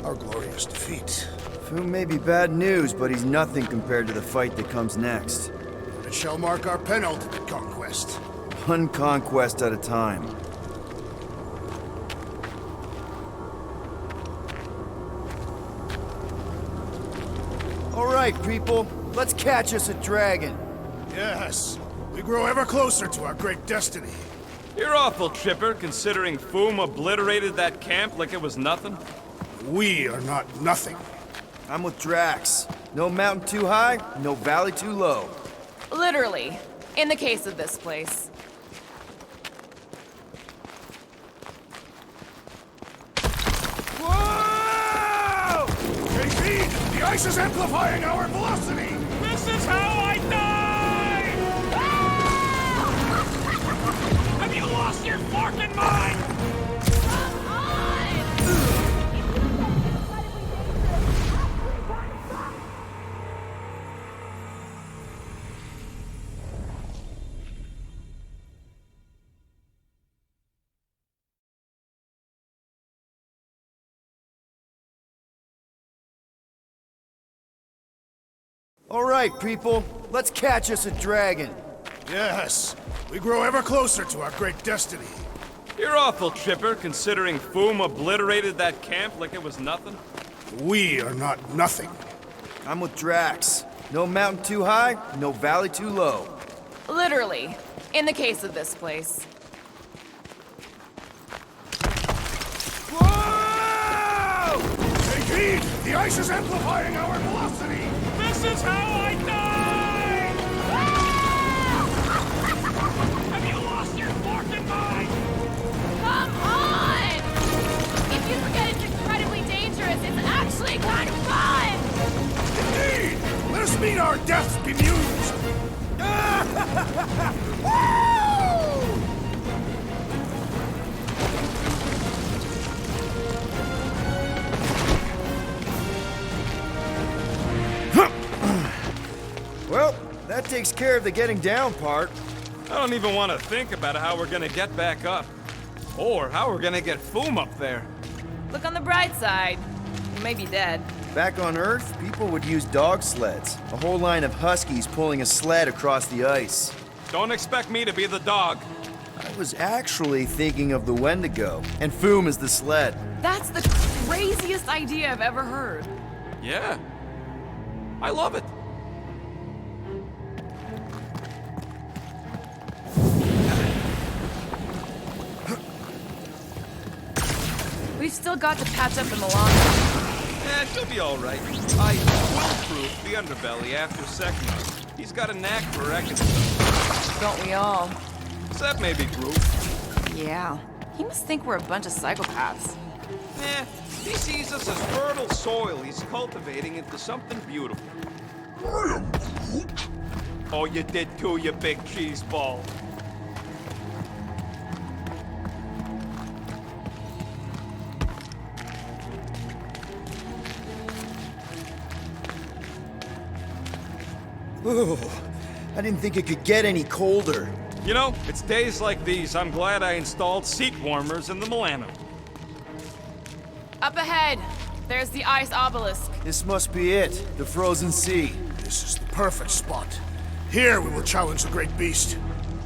our glorious defeat. Foom may be bad news, but he's nothing compared to the fight that comes next. But it shall mark our penultimate conquest. One conquest at a time. All right, people. Let's catch us a dragon. Yes, we grow ever closer to our great destiny. You're awful chipper, considering Foom obliterated that camp like it was nothing. We are not nothing. I'm with Drax. No mountain too high, no valley too low. Literally. In the case of this place. Whoa! JP, the ice is amplifying our velocity! This is how I die! All right, people, let's catch us a dragon. Yes, we grow ever closer to our great destiny. You're awful chipper, considering Foom obliterated that camp like it was nothing. We are not nothing. I'm with Drax. No mountain too high, no valley too low. Literally, in the case of this place. Whoa! Take heed! The ice is amplifying our velocity! This is how I die! Have you lost your forking mind? Come on! If you forget it's incredibly dangerous, it's actually kind of fun! Indeed! Let us meet our deaths bemused! Well, that takes care of the getting down part. I don't even want to think about how we're gonna get back up. Or how we're gonna get Foom up there. Look on the bright side. You may be dead. Back on Earth, people would use dog sleds. A whole line of huskies pulling a sled across the ice. Don't expect me to be the dog. I was actually thinking of the Wendigo, and Foom is the sled. That's the craziest idea I've ever heard. Yeah. I love it. We've still got to patch up in Milan. She'll be alright. I foolproof the underbelly after Sekno. He's got a knack for wrecking stuff. Don't we all? Except maybe Groot. Yeah. He must think we're a bunch of psychopaths. He sees us as fertile soil he's cultivating into something beautiful. I am Groot. Oh, you did too, you big cheese ball. Ooh, I didn't think it could get any colder. You know, it's days like these I'm glad I installed seat warmers in the Milano. Up ahead, there's the ice obelisk. This must be it, the frozen sea. This is the perfect spot. Here we will challenge the great beast.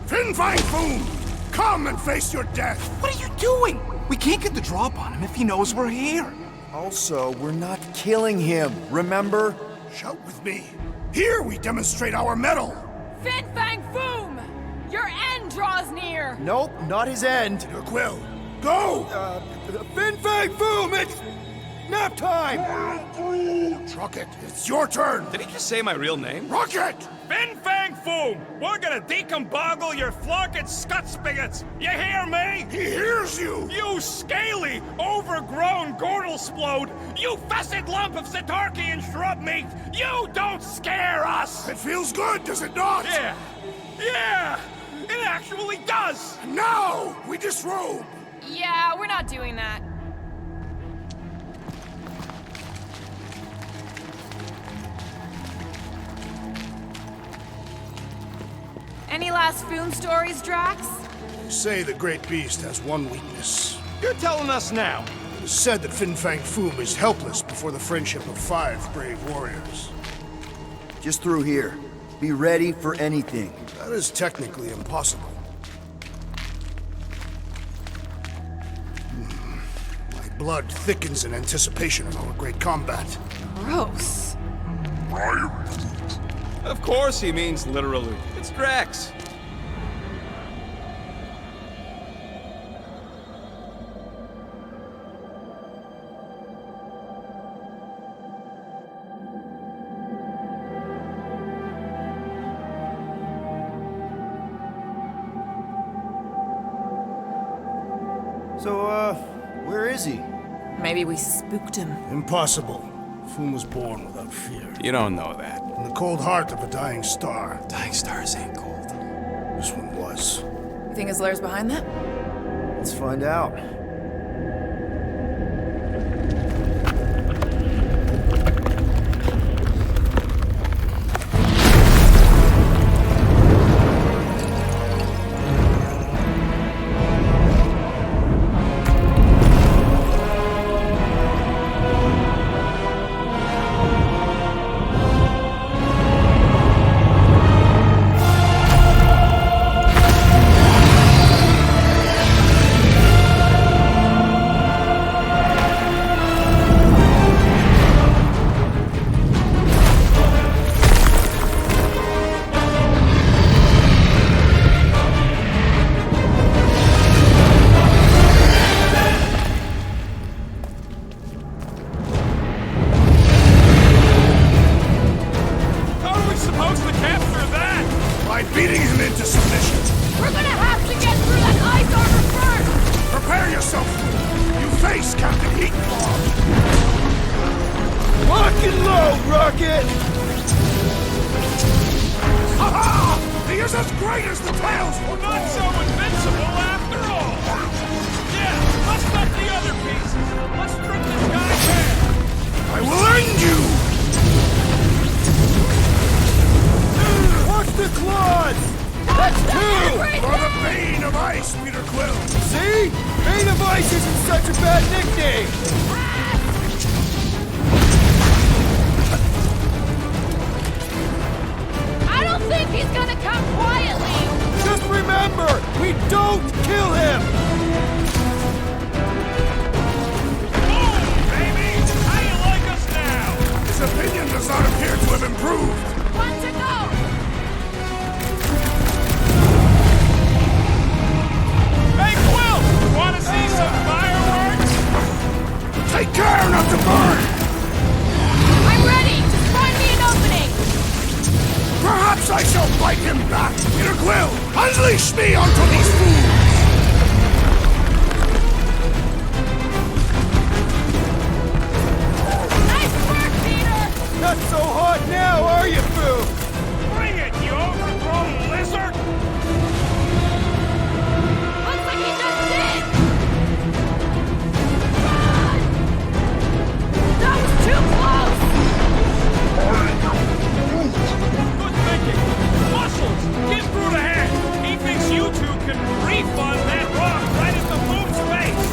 Fin Fang Foom! Come and face your death! What are you doing? We can't get the drop on him if he knows we're here. Also, we're not killing him, remember? Shout with me. Here we demonstrate our mettle! Fin Fang Foom! Your end draws near! Nope, not his end. Your quill. Go! Fin Fang Foom, it's nap time! Rocket, it's your turn! Did he just say my real name? Rocket! Fin Fang Foom! We're gonna decomboggle your flunking scut spigots! You hear me? He hears you! You scaly, overgrown Gordlesplode! You fessed lump of Satarkian shrub meat! You don't scare us! It feels good, does it not? Yeah! Yeah! It actually does! Now, we disrobe! Yeah, we're not doing that. Any last Foom stories, Drax? They say the great beast has one weakness. You're telling us now. It is said that Fin Fang Foom is helpless before the friendship of 5 brave warriors. Just through here. Be ready for anything. That is technically impossible. My blood thickens in anticipation of our great combat. Gross. I am Groot. Of course he means literally. It's Drax. So, where is he? Maybe we spooked him. Impossible. Foom was born without fear. You don't know that. In the cold heart of a dying star. Dying stars ain't cold. This one was. You think his lair's behind that? Let's find out. beating him into submission. We're gonna have to get through that ice armor first! Prepare yourself, fool. You face Captain Heatclaw. Lock and load, Rocket! Ha-ha! He is as great as the tales We're not so invincible after all! Yeah, let's let the other pieces. Let's strip this guy bare. I will end you! Watch the claws! That's two! For the Bane of Ice, Peter Quill! See? Bane of Ice isn't such a bad nickname! I don't think he's gonna come quietly! Just remember, we don't kill him! Boom, baby! How you like us now? His opinion does not appear to have improved. One to go! Hey, Quill! Wanna see some fireworks? Take care not to burn! I'm ready! Just find me an opening! Perhaps I shall bite him back! Peter Quill, unleash me onto these fools! Nice work, Peter! Not so hot now, are you, Boo? Bring it, you overgrown lizard! Looks like he just did! Run! That was too close! Good thinking! Muscles! Get through the head! He thinks you two can refund that rock right at the boom's face!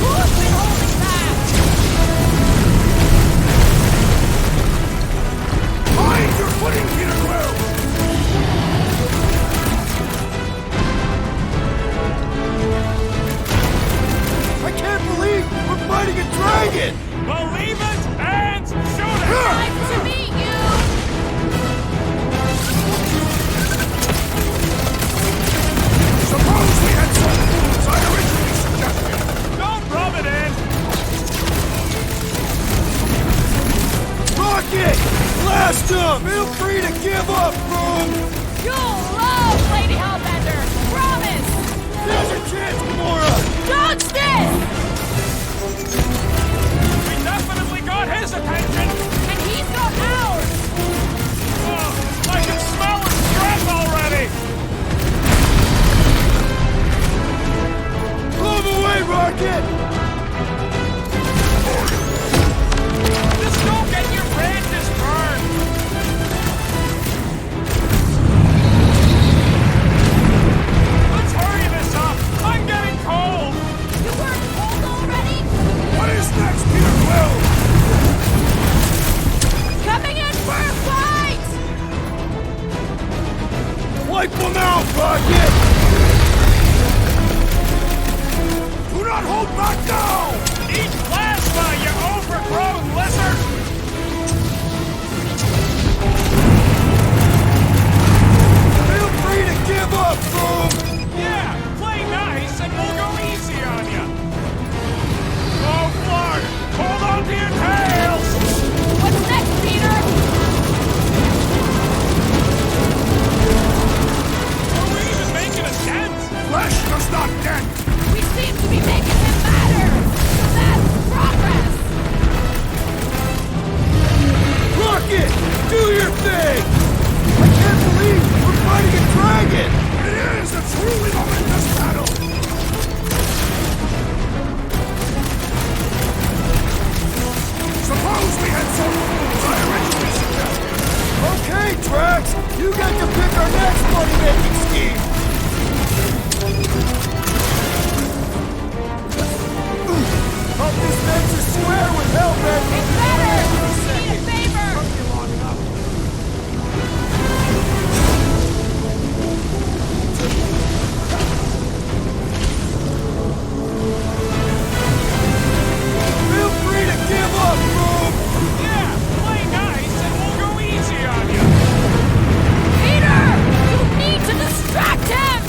Who's been holding back? Find your footing, Peter Quill! I can't believe we're fighting a dragon! Believe it and shoot it! Nice to meet you! Suppose we had some fools I originally suggested. Don't rub it in! Rocket! Blast him! Feel free to give up, Boom! You'll love Lady Hellbender! Promise! There's a chance, Gamora! Dodge this! We definitely got his attention! And he's got ours! Oh, I can smell his breath already! Move away, Rocket! Just don't get your branches burned! Let's hurry this up! I'm getting cold! You weren't cold already? What is next, Peter Quill? Coming in for a fight! Wipe them out, Rocket! Do not hold back now! Eat plasma, you overgrown lizard! Feel free to give up, Boom! Yeah, play nice and we'll go easy on you! Oh, Clark! Hold on to your tails! What's next, Peter? Are we even making a dent? Flesh does not dent! We seem to be making him matter! That's progress! Rocket! Do your thing! I can't believe we're fighting a dragon! It is a truly momentous battle! Suppose we had some fools I originally suggested. Okay, Drax! You get to pick our next money-making scheme! Hope this makes us square with Hellbender! It's better! Need a favor! Feel free to give up, Boom! Yeah, play nice and we'll go easy on you! Peter! You need to distract him!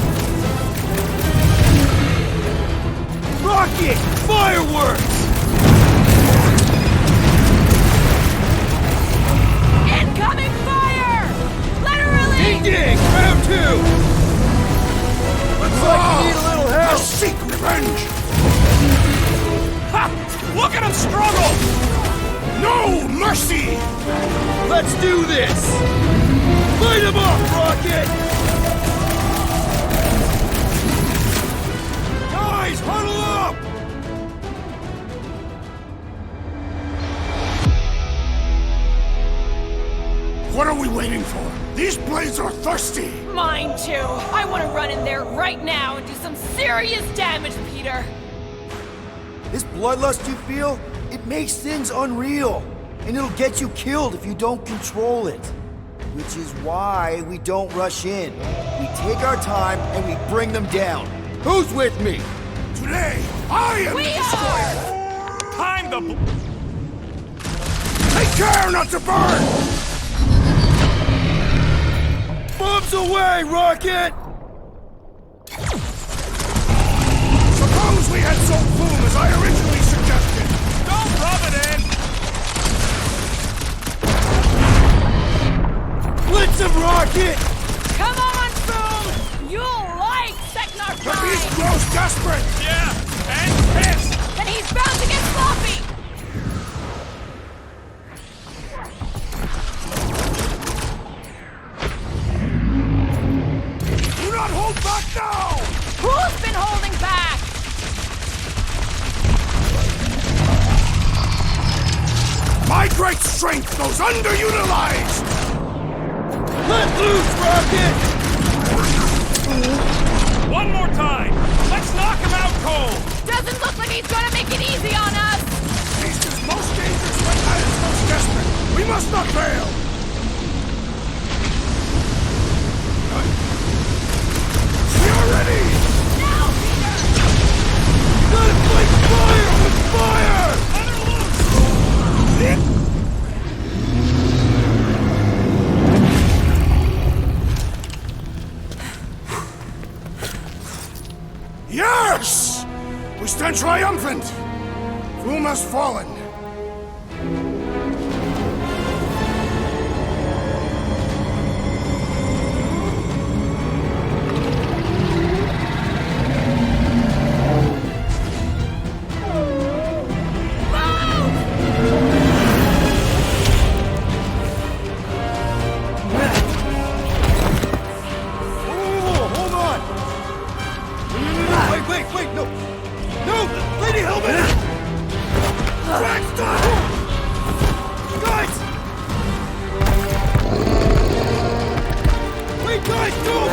thirsty! Let's do this! Light him up, Rocket! Guys, huddle up! What are we waiting for? These blades are thirsty! Mine too. I want to run in there right now and do some serious damage, Peter. This bloodlust you feel, it makes things unreal. And it'll get you killed if you don't control it. Which is why we don't rush in. We take our time and we bring them down. Who's with me? Today, I am We the are! destroyer! Time to Take care not to burn! Bombs away, Rocket! Suppose we had some boom as I originally suggested! don't rub it in. Blitz him, Rocket! Come on, Boom! You'll like Seknar The beast Prime! grows desperate! Yeah, and pissed. Then he's bound to get sloppy! Do not hold back now! Who's been holding back? My great strength goes underutilized! Let loose, Rocket! One more time. Let's knock him out cold. Doesn't look like he's gonna make it easy on us! Beast is most dangerous when at its most desperate! We must not fail! We are ready! Now, Peter! Gotta fight fire with fire! Let her loose. Yes! We stand triumphant! Foom has fallen. Whoa, hold on! Wait, no! No! Lady Helmet! Dragstar! Guys! Wait, guys, don't!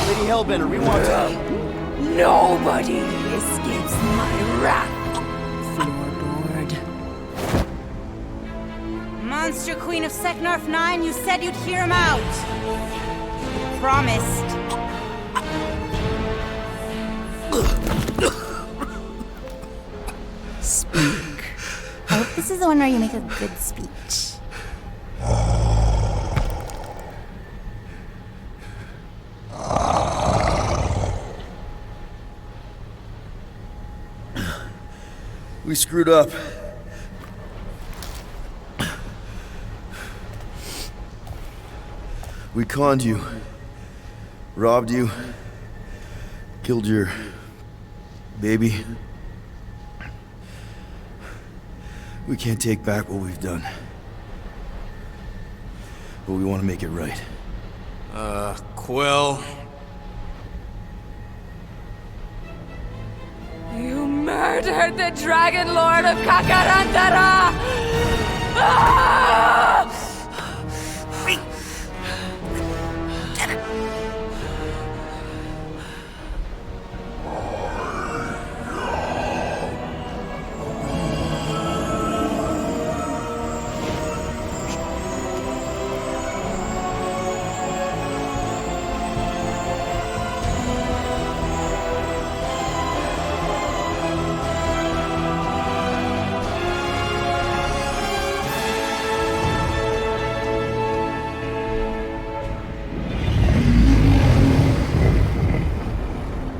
Lady Hellbender, we want to... Nobody escapes my wrath. Floorboard. Monster Queen of Seknarf 9, you said you'd hear him out. You promised. Speak. I hope this is the one where you make a good speech. We screwed up. We conned you, robbed you, killed your baby. We can't take back what we've done. But we want to make it right. Quill. You murdered the Dragon Lord of Kakarandara! Ah!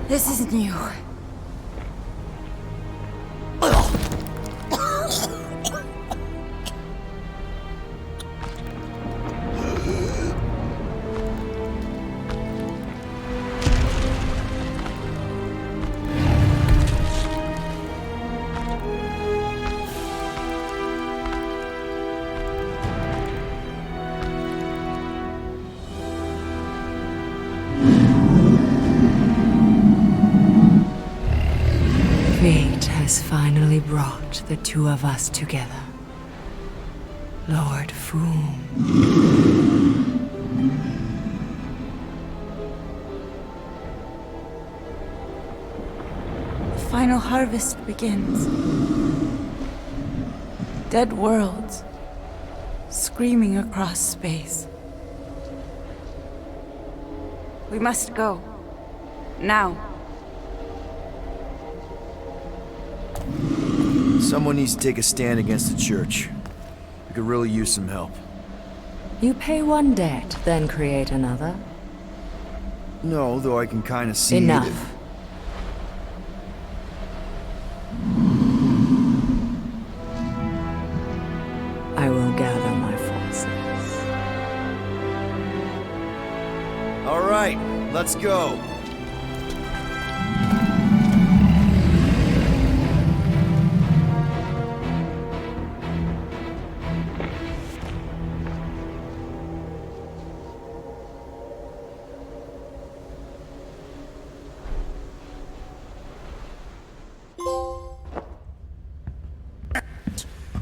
This isn't you. has finally brought the two of us together. Lord Foom. The final harvest begins. Dead worlds, screaming across space. We must go. Now. Someone needs to take a stand against the church. We could really use some help. You pay one debt, then create another. No, though I can kind of see Enough. that- I will gather my forces. All right, let's go.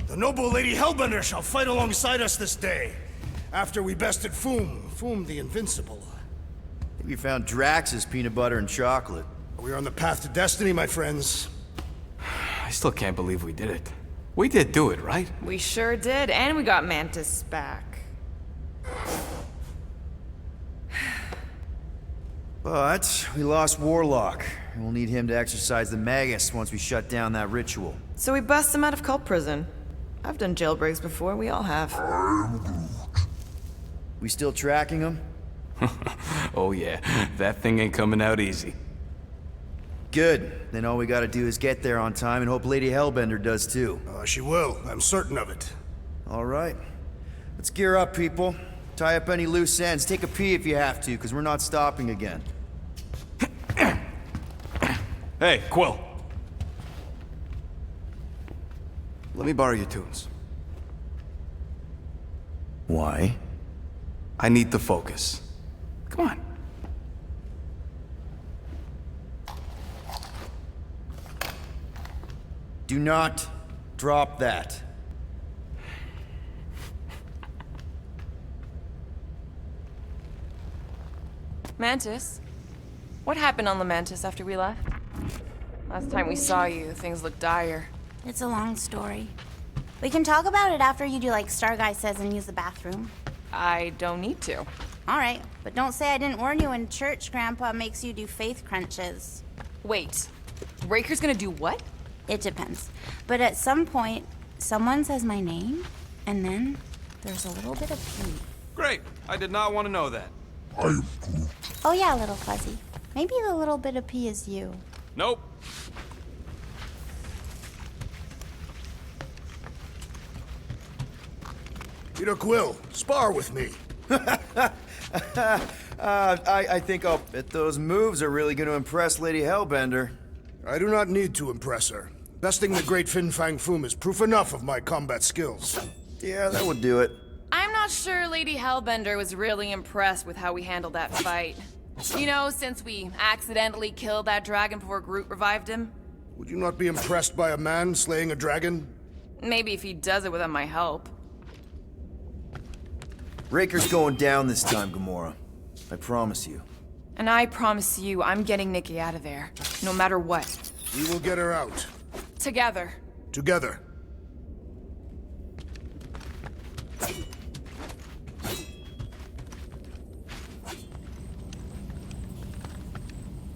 The noble Lady Hellbender shall fight alongside us this day. After we bested Foom the Invincible. We found Drax's peanut butter and chocolate. We're on the path to destiny, my friends. I still can't believe we did it. We did do it, right? We sure did, and we got Mantis back. But we lost Warlock, and we'll need him to exercise the Magus once we shut down that ritual. So we bust him out of cult prison. I've done jailbreaks before, we all have. We still tracking him? Oh yeah, that thing ain't coming out easy. Good. Then all we gotta do is get there on time and hope Lady Hellbender does too. She will. I'm certain of it. All right. Let's gear up, people. Tie up any loose ends. Take a pee if you have to, because we're not stopping again. Hey, Quill. Let me borrow your tunes. Why? I need to focus. Come on. Do not drop that. Mantis? What happened on Lamentis after we left? Last time we saw you, things looked dire. It's a long story. We can talk about it after you do like Starguy says and use the bathroom. I don't need to. Alright, but don't say I didn't warn you in church Grandpa makes you do faith crunches. Wait, Raker's gonna do what? It depends. But at some point, someone says my name, and then there's a little bit of pee. Great. I did not want to know that. Oh yeah, little fuzzy. Maybe the little bit of pee is you. Nope. Peter Quill, spar with me. I think I'll bet those moves are really going to impress Lady Hellbender. I do not need to impress her. Besting the great Fin Fang Foom is proof enough of my combat skills. Yeah, that would do it. I'm not sure Lady Hellbender was really impressed with how we handled that fight. You know, since we accidentally killed that dragon before Groot revived him. Would you not be impressed by a man slaying a dragon? Maybe if he does it without my help. Raker's going down this time, Gamora. I promise you. And I promise you, I'm getting Nikki out of there, no matter what. We will get her out. Together. Together.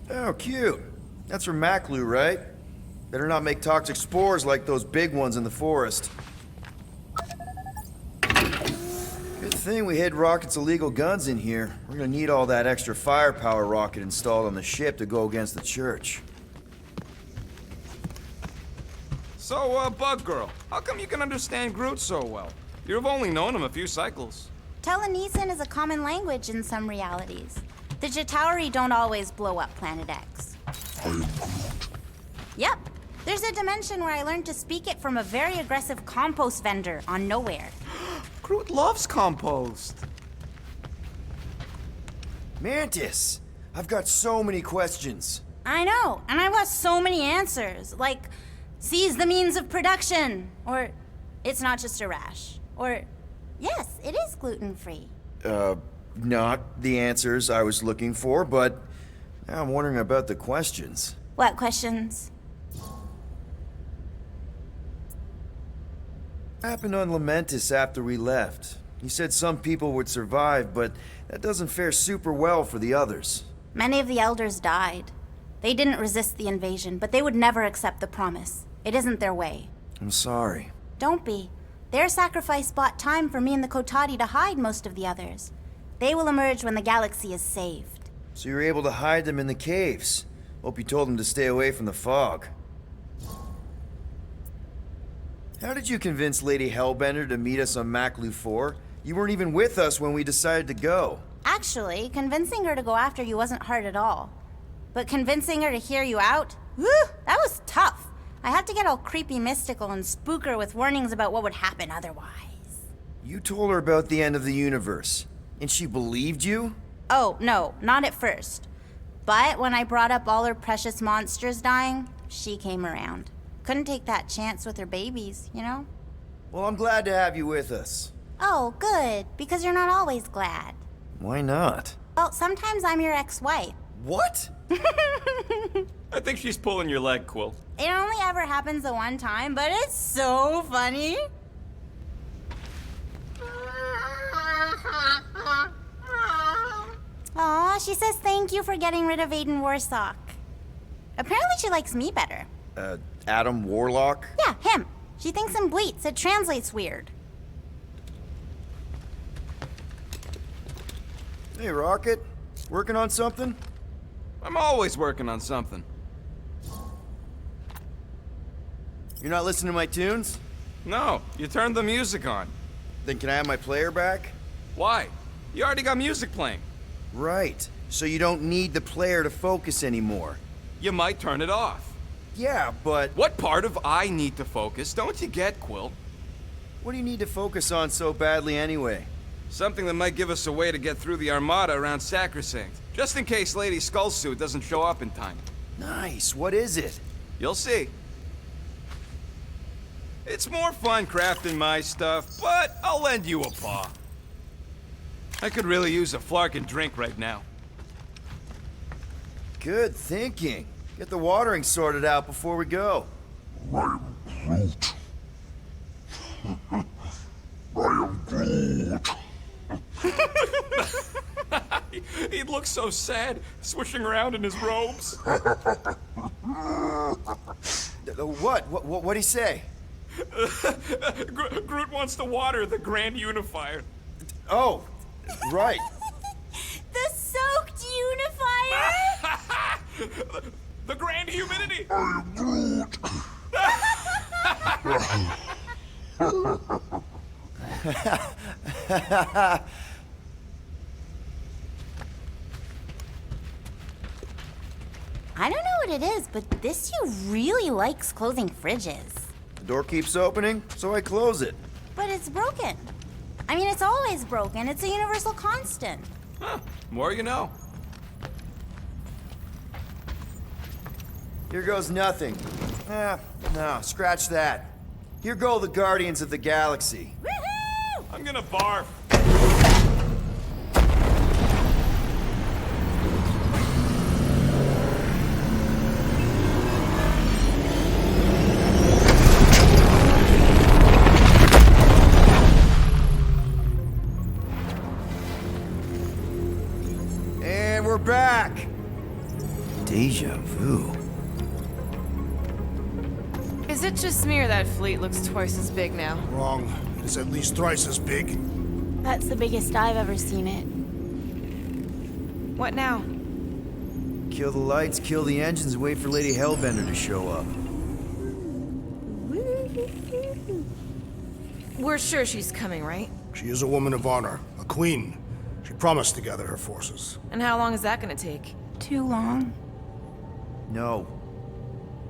Oh, cute. That's from Maklu, right? Better not make toxic spores like those big ones in the forest. Good thing we hid Rocket's illegal guns in here. We're gonna need all that extra firepower Rocket installed on the ship to go against the church. So, Bug Girl, how come you can understand Groot so well? You've only known him a few cycles. Telenesin is a common language in some realities. The Chitauri don't always blow up Planet X. Yep. There's a dimension where I learned to speak it from a very aggressive compost vendor on Nowhere. Groot loves compost. Mantis! I've got so many questions. I know, and I want so many answers. Like, Seize the means of production! Or, it's not just a rash. Or, yes, it is gluten-free. Not the answers I was looking for, but now I'm wondering about the questions. What questions? What happened on Lamentis after we left? You said some people would survive, but that doesn't fare super well for the others. Many of the elders died. They didn't resist the invasion, but they would never accept the promise. It isn't their way. I'm sorry. Don't be. Their sacrifice bought time for me and the Kotati to hide most of the others. They will emerge when the galaxy is saved. So you were able to hide them in the caves. Hope you told them to stay away from the fog. How did you convince Lady Hellbender to meet us on Maklu 4? You weren't even with us when we decided to go. Actually, convincing her to go after you wasn't hard at all. But convincing her to hear you out? Whew, that was tough. I had to get all creepy mystical and spook her with warnings about what would happen otherwise. You told her about the end of the universe, and she believed you? Oh, no, not at first. But when I brought up all her precious monsters dying, she came around. Couldn't take that chance with her babies, you know? Well, I'm glad to have you with us. Oh, good, because you're not always glad. Why not? Well, sometimes I'm your ex-wife. What? I think she's pulling your leg, Quill. It only ever happens the one time, but it's so funny. Aw, she says thank you for getting rid of Aiden Warsock. Apparently she likes me better. Adam Warlock? Yeah, him. She thinks him bleats. It translates weird. Hey, Rocket. Working on something? I'm always working on something. You're not listening to my tunes? No, you turned the music on. Then can I have my player back? Why? You already got music playing. Right. So you don't need the player to focus anymore. You might turn it off. Yeah, but What part of I need to focus don't you get, Quill? what do you need to focus on so badly anyway? Something that might give us a way to get through the Armada around Sacrosanct, just in case Lady Skullsuit doesn't show up in time. Nice. What is it? You'll see. It's more fun crafting my stuff, but I'll lend you a paw. I could really use a flarkin' drink right now. Good thinking. Get the watering sorted out before we go. I am Groot. I am Groot. He'd look so sad, swishing around in his robes. What'd he say? Groot wants to water the Grand Unifier. Oh, right. The soaked unifier? The Grand Humidity! I am Groot. I don't know what it is, but this you really likes closing fridges. The door keeps opening, so I close it. But it's broken. I mean, it's always broken. It's a universal constant. Huh, more you know. Here goes nothing. No, scratch that. Here go the Guardians of the Galaxy. Woohoo! I'm gonna barf. And we're back. Deja vu. Is it just me or that fleet looks twice as big now? Wrong. It's at least thrice as big. That's the biggest I've ever seen it. What now? Kill the lights, kill the engines, and wait for Lady Hellbender to show up. We're sure she's coming, right? She is a woman of honor, a queen. She promised to gather her forces. And how long is that gonna take? Too long. No.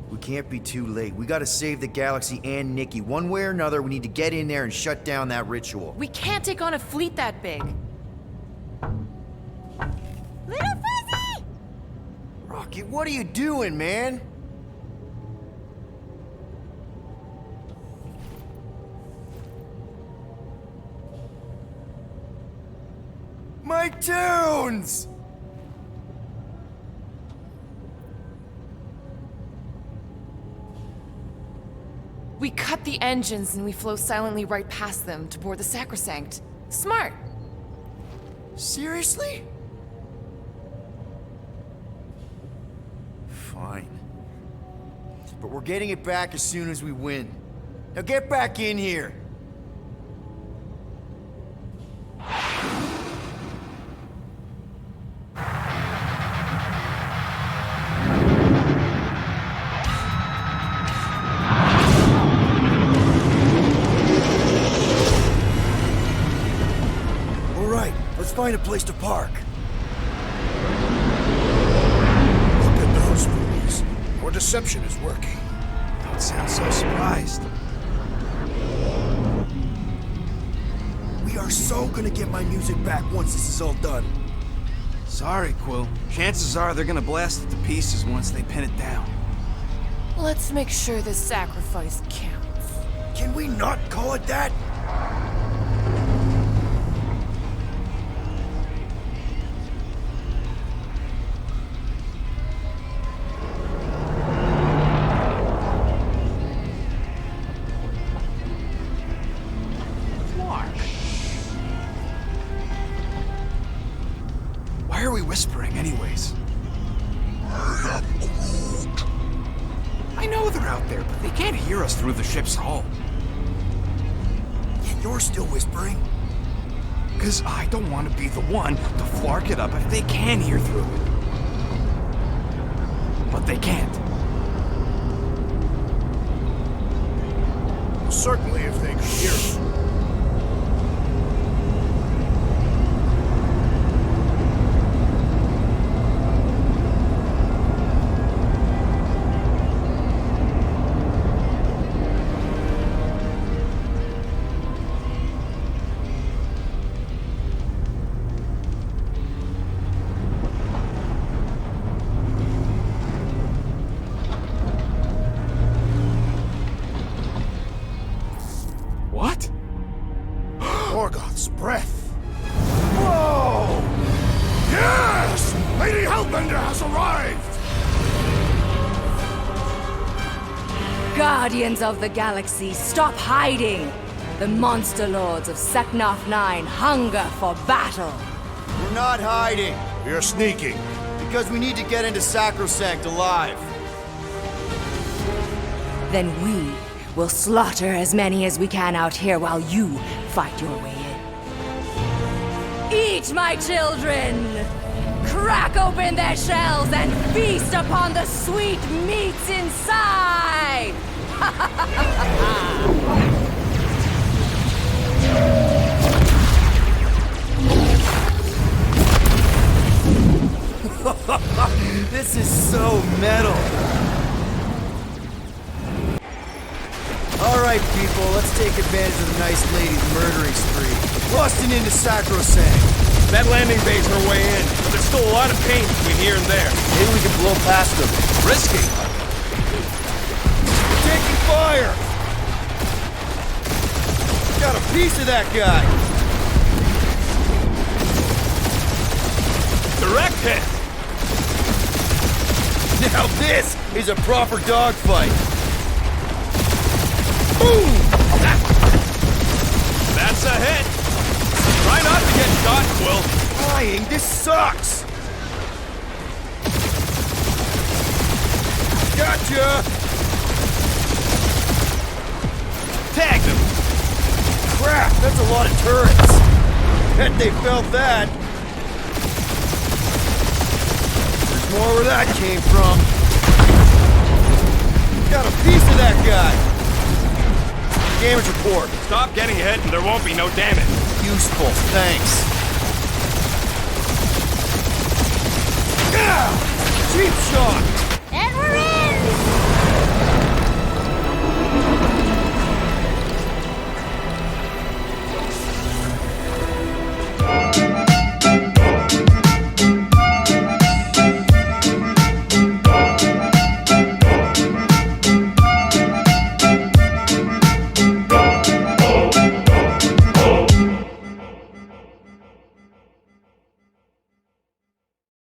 We can't be too late. We gotta save the galaxy and Nikki. One way or another, we need to get in there and shut down that ritual. We can't take on a fleet that big. Little Fuzzy! Rocket, what are you doing, man? My tunes! We cut the engines and we flow silently right past them to board the Sacrosanct. Smart. Seriously? Fine. But we're getting it back as soon as we win. Now get back in here! Alright, let's find a place to park. Look at those fools. Your deception is working. Don't sound so surprised. We are so gonna get my music back once this is all done. Sorry, Quill. Chances are they're gonna blast it to pieces once they pin it down. Let's make sure this sacrifice counts. Can we not call it that? Why are we whispering anyways? I am Groot. I know they're out there, but they can't hear us through the ship's hull. Yet you're still whispering. Because I don't want to be the one to flark it up if they can hear through it. But they can't. Certainly if they could hear us. What? Morgoth's breath. Whoa! Yes! Lady Hellbender has arrived! Guardians of the Galaxy, stop hiding! The monster lords of Seknarf 9 hunger for battle. We're not hiding, We are sneaking. because we need to get into Sacrosanct alive. Then we will slaughter as many as we can out here while you fight your way in. Eat, my children! Crack open their shells and feast upon the sweet meats inside! This is so metal. Alright, people, let's take advantage of the nice lady's murdering spree. Busting into Sacrosanct. That landing bay's our way in, but there's still a lot of pain between here and there. Maybe we can blow past them. Risky. We're taking fire! Got a piece of that guy! Direct hit. Now this is a proper dogfight! Boom! That's a hit. Try not to get shot, Quill. Flying, this sucks! Gotcha! Tag them. Crap, that's a lot of turrets! Bet they felt that! There's more where that came from. Got a piece of that guy! Damage report. Stop getting hit and there won't be no damage. Useful, thanks.